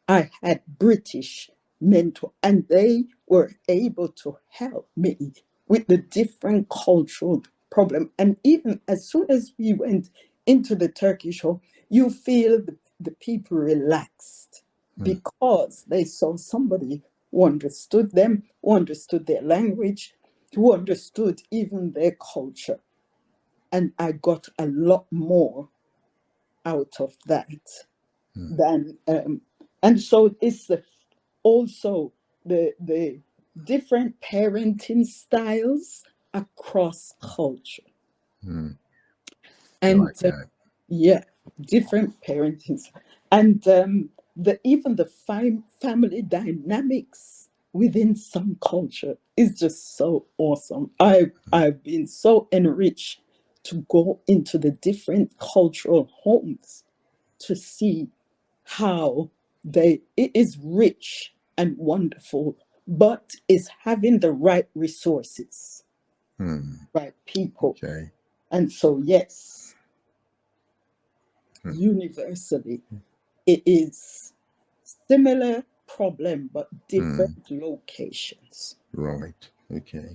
I had British mentor, and they were able to help me with the different cultural problem. And even as soon as we went into the Turkish home, you feel the people relaxed Hmm. because they saw somebody who understood them, who understood their language, who understood even their culture. And I got a lot more out of that Hmm. than and so it's also the different parenting styles across culture Hmm. I and like that. yeah, different parenting and the even the family dynamics within some culture is just so awesome. I've been so enriched to go into the different cultural homes to see how it is rich and wonderful, but is having the right resources, Hmm. right people. Okay. And so, yes, Hmm. universally, it is similar problem, but Hmm. different locations. Right. Okay.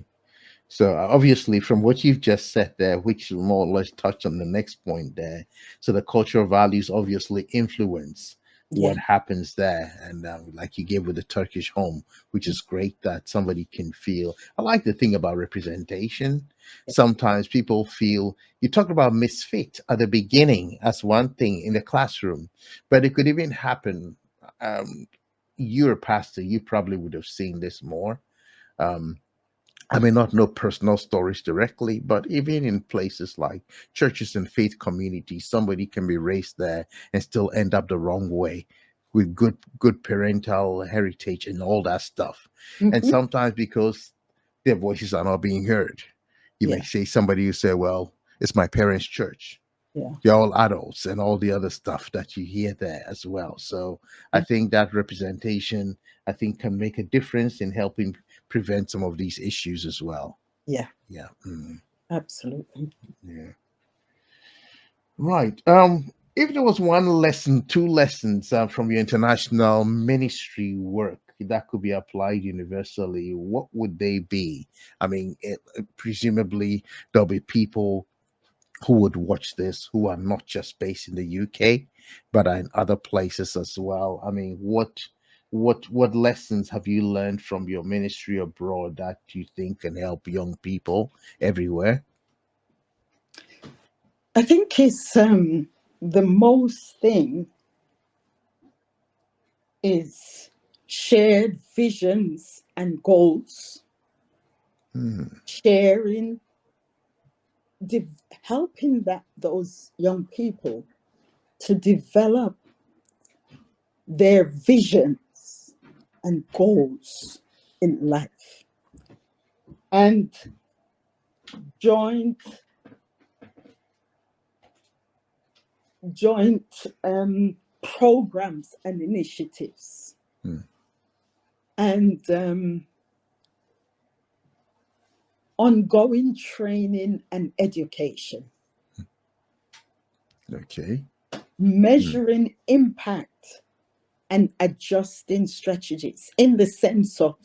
So obviously, from what you've just said there, which more or less touch on the next point there, so the cultural values obviously influence what Yeah, happens there, and like you gave with the Turkish home, which is great that somebody can feel. I like the thing about representation. Sometimes people feel you talk about misfit at the beginning as one thing in the classroom, but it could even happen. Um, you're a pastor, you probably would have seen this more. Um, I may not know personal stories directly, but even in places like churches and faith communities, somebody can be raised there and still end up the wrong way with good parental heritage and all that stuff. And hmm sometimes because their voices are not being heard, you may yeah, say somebody who say, "Well, it's my parents' church." yeah, They're all adults and all the other stuff that you hear there as well. So I yeah, think that representation, I think, can make a difference in helping prevent some of these issues as well. yeah, Yeah. Mm, absolutely. yeah. Right. If there was one lesson, two lessons from your international ministry work that could be applied universally, what would they be? I mean, presumably there'll be people who would watch this who are not just based in the UK, but are in other places as well. I mean, what lessons have you learned from your ministry abroad that you think can help young people everywhere? I think it's the most thing is shared visions and goals, Hmm. sharing, helping that those young people to develop their visions and goals in life, and joint programs and initiatives, Hmm. and ongoing training and education, Okay. Hmm. measuring impact and adjusting strategies in the sense of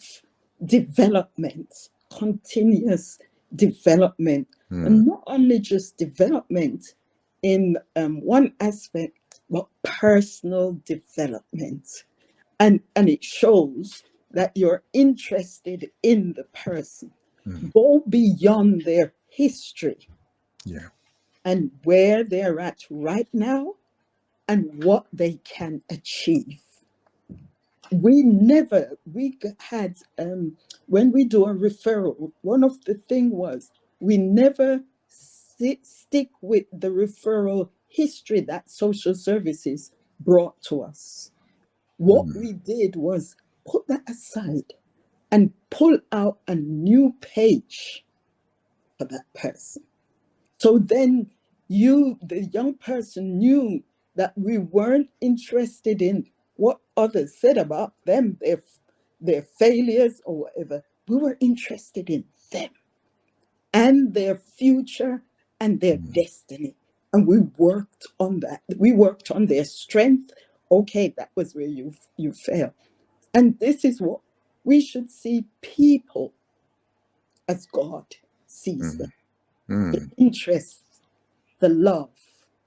development, continuous development, Hmm. and not only just development in one aspect, but personal development. And it shows that you're interested in the person. Hmm. Go beyond their history Yeah. and where they're at right now and what they can achieve. We had when we do a referral, one of the thing was we never stick with the referral history that social services brought to us. What Hmm. we did was put that aside and pull out a new page for that person. So then the young person, knew that we weren't interested in what others said about them, their failures or whatever. We were interested in them and their future and their Hmm. destiny. And we worked on that. We worked on their strength. Okay, that was where you failed. And this is what we should see people as God sees Hmm. them. The Hmm. interest, the love,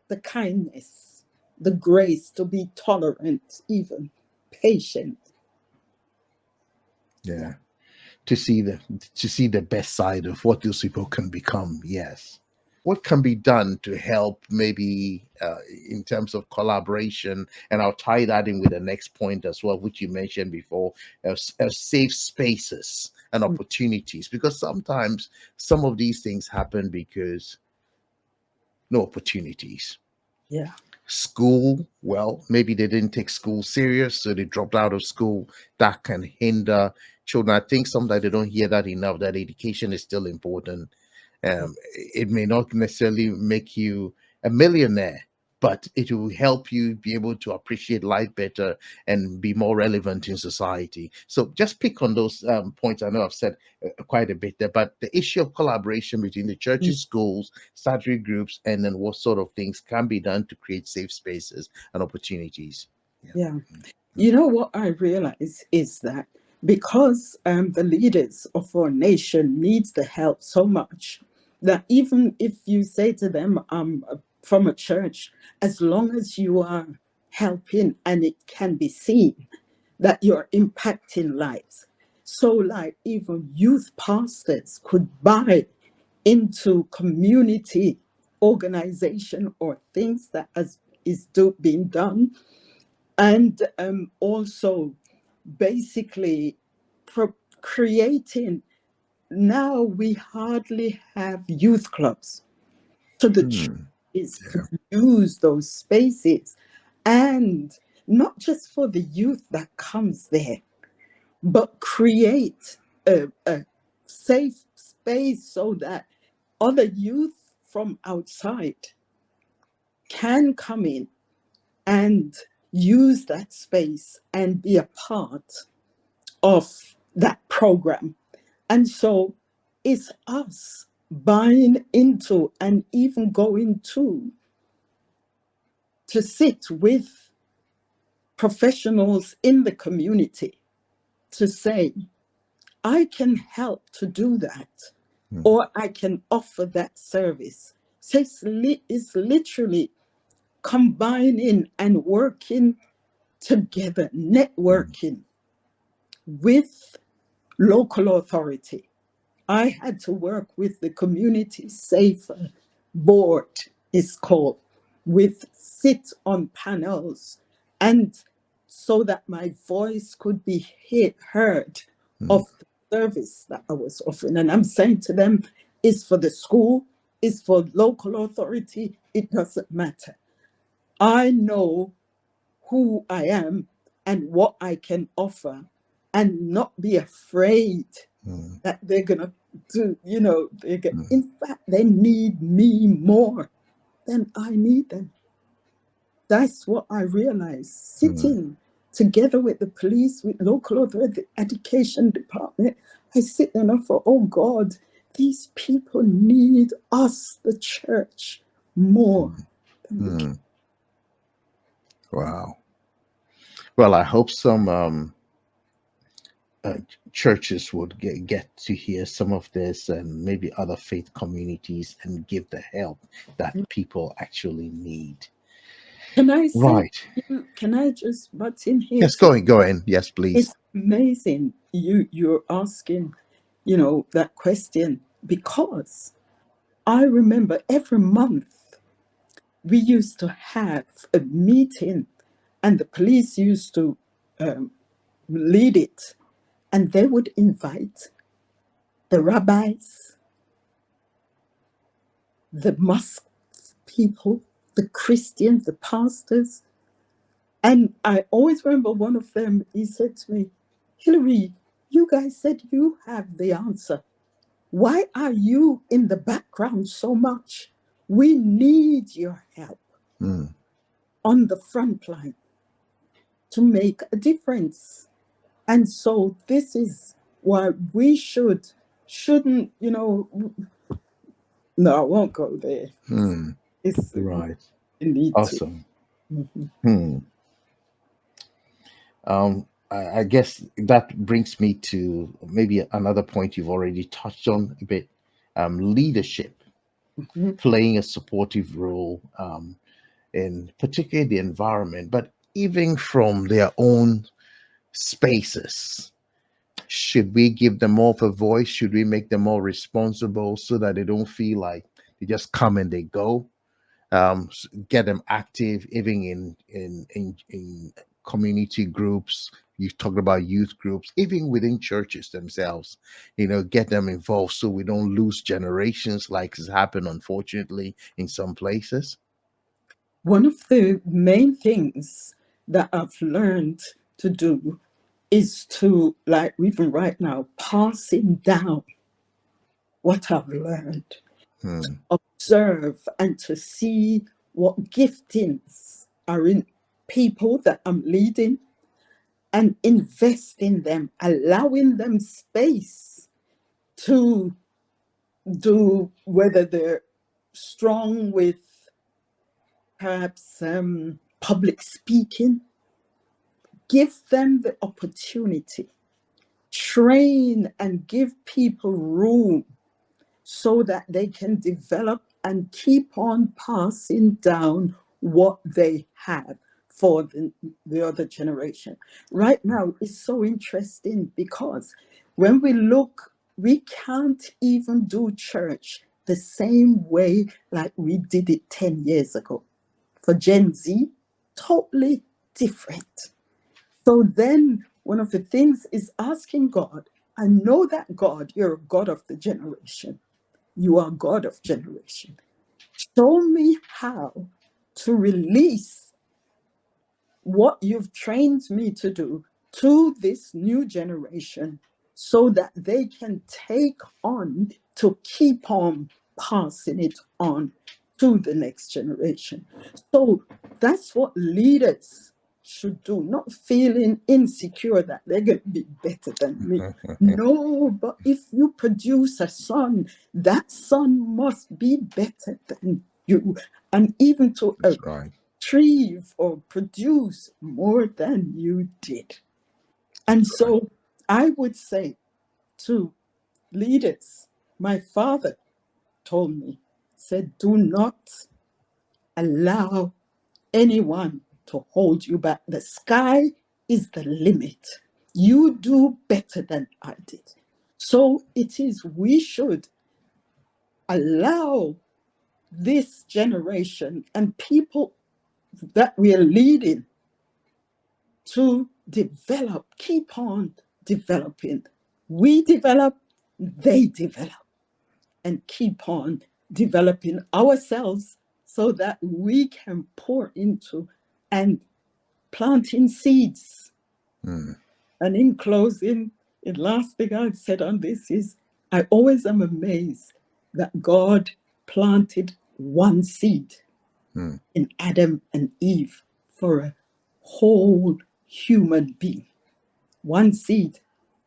the kindness, the grace to be tolerant, even patient. Yeah. Yeah. To see the best side of what those people can become. Yes. What can be done to help maybe in terms of collaboration, and I'll tie that in with the next point as well, which you mentioned before, safe spaces and Mm, opportunities, because sometimes some of these things happen because no opportunities. yeah. School, well, maybe they didn't take school serious, so they dropped out of school. That can hinder children. I think sometimes they don't hear that enough, that education is still important. It may not necessarily make you a millionaire, but it will help you be able to appreciate life better and be more relevant in society. So just pick on those points. I know I've said quite a bit there, but the issue of collaboration between the Mm. churches, schools, study groups, and then what sort of things can be done to create safe spaces and opportunities. Yeah. Yeah. You know what I realize is that because the leaders of our nation needs the help so much that even if you say to them, from a church, as long as you are helping and it can be seen that you're impacting lives. So like even youth pastors could buy into community organization or things that being done, and also basically creating. Now we hardly have youth clubs, so the Hmm. churches Yeah. could use those spaces, and not just for the youth that comes there, but create a safe space so that other youth from outside can come in and use that space and be a part of that program. And so it's us buying into and even going to sit with professionals in the community to say, I can help to do that, Hmm. or I can offer that service. So it's literally combining and working together, Hmm. networking with local authority. I had to work with the community safer board, is called, with sit on panels, and so that my voice could be heard Hmm. of the service that I was offering. And I'm saying to them, it's for the school, it's for local authority, it doesn't matter. I know who I am and what I can offer, and not be afraid Hmm. that they're gonna do, Hmm. in fact, they need me more than I need them. That's what I realized. Hmm. Sitting together with the police, with local authority, the education department, I sit there and I thought, oh God, these people need us, the church, more than we can. Hmm. Wow. Well, I hope some churches would get to hear some of this, and maybe other faith communities, and give the help that people actually need. Can I say, Right. can I just butt in here Yes, too? go in. Yes, please. It's amazing you're asking, that question, because I remember every month we used to have a meeting, and the police used to um, lead it, and they would invite the rabbis, the mosque people, the Christians, the pastors. And I always remember one of them, he said to me, Hillary, you guys said you have the answer. Why are you in the background so much? We need your help Hmm. on the front line to make a difference. And so this is why we shouldn't, no, I won't go there. Hmm. It's Right. you need to. Awesome. Mhm. Hmm. I guess that brings me to maybe another point you've already touched on a bit. Leadership Mhm. playing a supportive role in particularly the environment, but even from their own spaces. Should we give them more of a voice? Should we make them more responsible so that they don't feel like they just come and they go? Get them active, even in community groups. You've talked about youth groups, even within churches themselves. Get them involved so we don't lose generations, like has happened unfortunately in some places. One of the main things that I've learned to do is to, like, even right now, passing down what I've learned, Hmm. observe, and to see what giftings are in people that I'm leading, and invest in them, allowing them space to do, whether they're strong with perhaps public speaking, give them the opportunity, train and give people room so that they can develop and keep on passing down what they have for the other generation. Right now, it's so interesting because when we look, we can't even do church the same way like we did it 10 years ago. For Gen Z, totally different. So then one of the things is asking God, I know that God, you're a God of the generation. You are God of generation. Show me how to release what you've trained me to do to this new generation so that they can take on to keep on passing it on to the next generation. So that's what leaders should do, not feeling insecure that they're going to be better than me. No, but if you produce a son, that son must be better than you. And even to That's right. retrieve or produce more than you did. And so I would say to leaders, my father told me, said, do not allow anyone to hold you back. The sky is the limit. You do better than I did. So it is, we should allow this generation and people that we are leading to develop, keep on developing. We develop, they develop, and keep on developing ourselves so that we can pour into and planting seeds. And in closing, the last thing I've said on this is, I always am amazed that God planted one seed in Adam and Eve for a whole human being. One seed.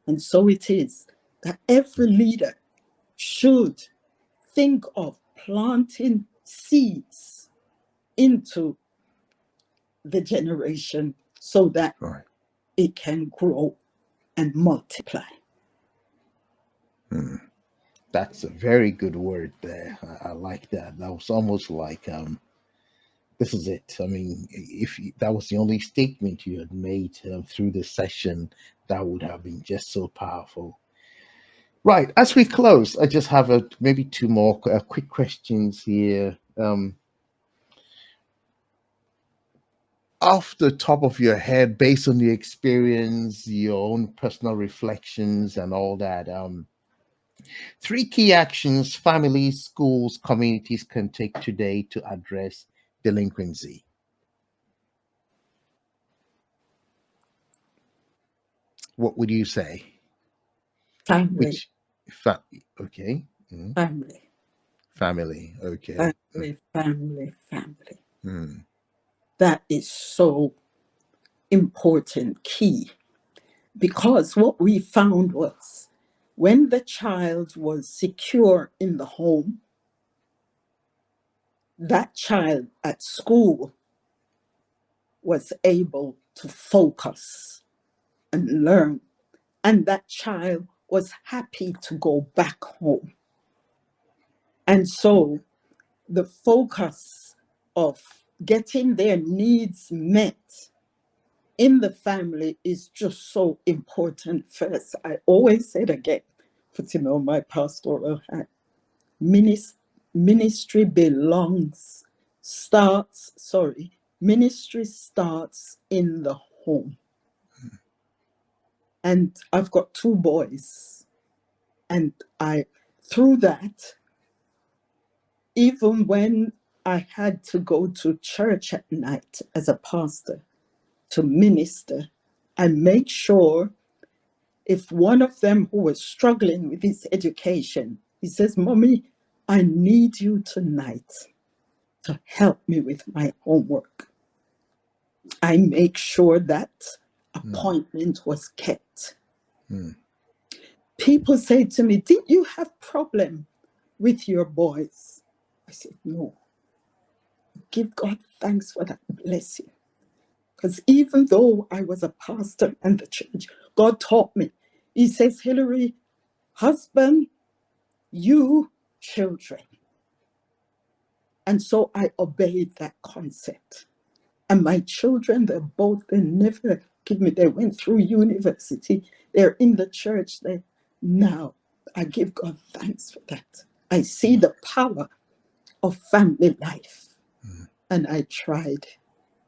And so it is that every leader should think of planting seeds into the generation so that it can grow and multiply. That's a very good word there. I like that. That was almost like this is it. I mean, that was the only statement you had made through the session, that would have been just so powerful. Right. As we close, I just have maybe two more quick questions here. Off the top of your head, based on your experience, your own personal reflections, and all that, 3 key actions families, schools, communities can take today to address delinquency. What would you say? Family. Which okay. Family. Family. Okay. Family. That is so important, key. Because what we found was when the child was secure in the home, that child at school was able to focus and learn. And that child was happy to go back home. And so the focus of getting their needs met in the family is just so important first. I always said again, putting on my pastoral hat, ministry starts in the home. And I've got 2 boys. And through that, even when I had to go to church at night as a pastor to minister, I make sure if one of them who was struggling with his education, he says, Mommy, I need you tonight. to help me with my homework. I make sure that appointment was kept. People say to me, did you have problem with your boys? I said, no. Give God thanks for that. Bless you. Because even though I was a pastor in the church, God taught me. He says, Hillary, husband, you, children. And so I obeyed that concept. And my children, they never give me, they went through university. They're in the church. Now, I give God thanks for that. I see the power of family life. And I tried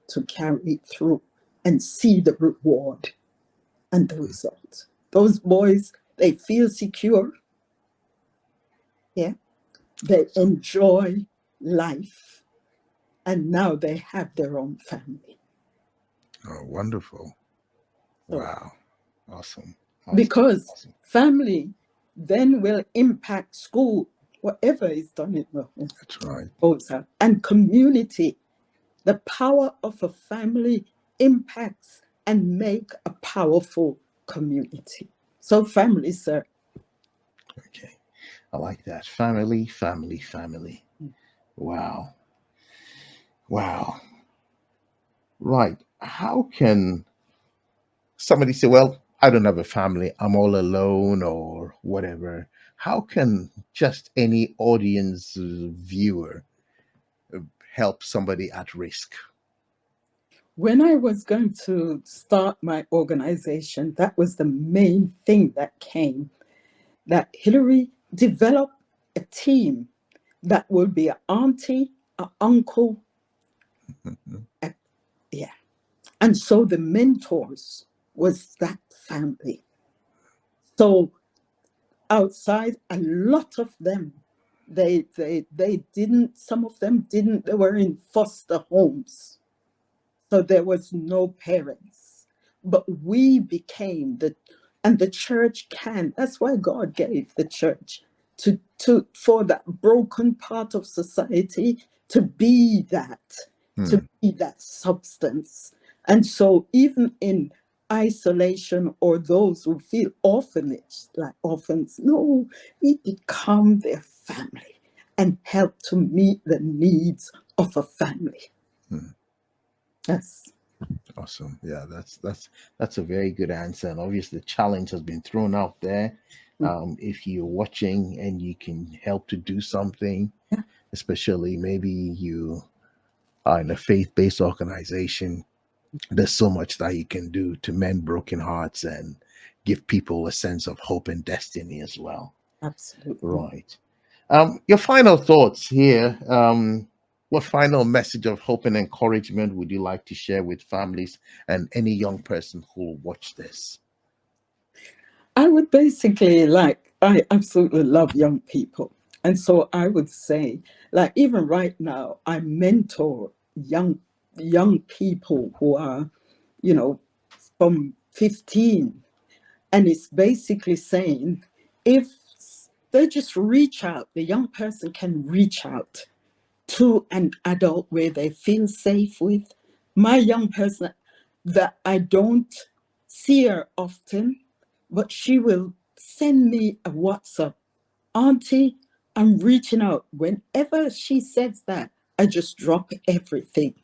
to carry it through and see the reward and the result. Those boys, they feel secure. Yeah. They enjoy life. And now they have their own family. Oh, wonderful. So, Wow. Awesome. because family then will impact school, whatever is done in the home. That's right. Goes out. And community. The power of a family impacts and make a powerful community. So family, sir. Okay. I like that. Family, family, family. Wow. Wow. Right. How can somebody say, well, I don't have a family, I'm all alone, or whatever? How can just any audience viewer help somebody at risk? When I was going to start my organization, that was the main thing that came, that Hillary developed a team that will be an auntie, an uncle. Yeah. And so the mentors was that family. So outside, a lot of them, they didn't, some of them didn't, they were in foster homes. So there was no parents. But we became and the church that's why God gave the church for that broken part of society to be that substance. And so even in isolation, or those who feel orphanage, like orphans, no, we become their family and help to meet the needs of a family. Yes. Awesome. Yeah, that's a very good answer. And obviously the challenge has been thrown out there. If you're watching and you can help to do something, especially maybe you are in a faith-based organization, there's so much that you can do to mend broken hearts and give people a sense of hope and destiny as well. Absolutely. Right. Your final thoughts here. What final message of hope and encouragement would you like to share with families and any young person who will watch this? I would basically I absolutely love young people. And so I would say, like, even right now, I mentor young people who are, from 15. And it's basically saying, if they just reach out, the young person can reach out to an adult where they feel safe with. My young person, that I don't see her often, but she will send me a WhatsApp. Auntie, I'm reaching out. Whenever she says that, I just drop everything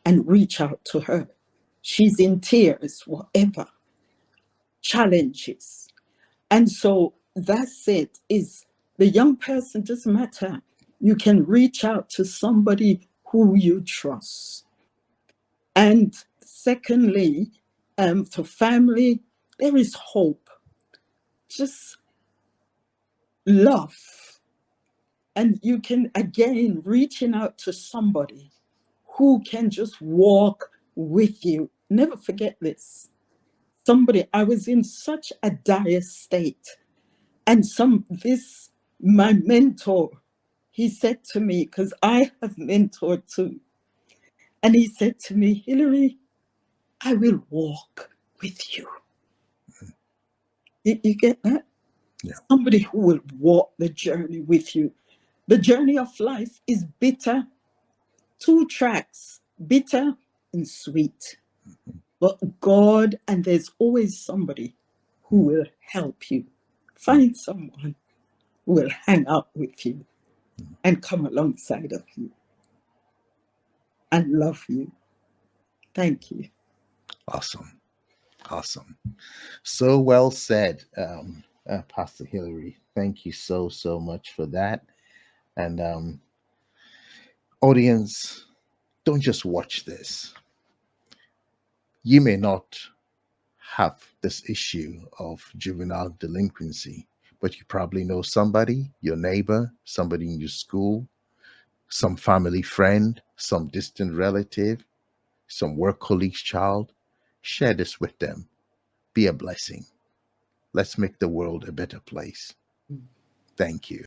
and reach out to her. She's in tears, whatever, challenges. And so that's it, is the young person doesn't matter. You can reach out to somebody who you trust. And secondly, to family, there is hope. Just love. And you can, again, reaching out to somebody who can just walk with you. Never forget this. I was in such a dire state. And my mentor, he said to me, because I have mentored too, and he said to me, Hillary, I will walk with you. Did you get that? Yeah. Somebody who will walk the journey with you. The journey of life is bitter. two tracks, bitter and sweet. But God, and there's always somebody who will help you. Find someone who will hang out with you and come alongside of you and love you. Thank you. Awesome. Awesome. So well said, Pastor Hillary. Thank you so, so much for that. And audience, don't just watch this. You may not have this issue of juvenile delinquency, but you probably know somebody, your neighbor, somebody in your school, some family friend, some distant relative, some work colleague's child. Share this with them. Be a blessing. Let's make the world a better place. Thank you.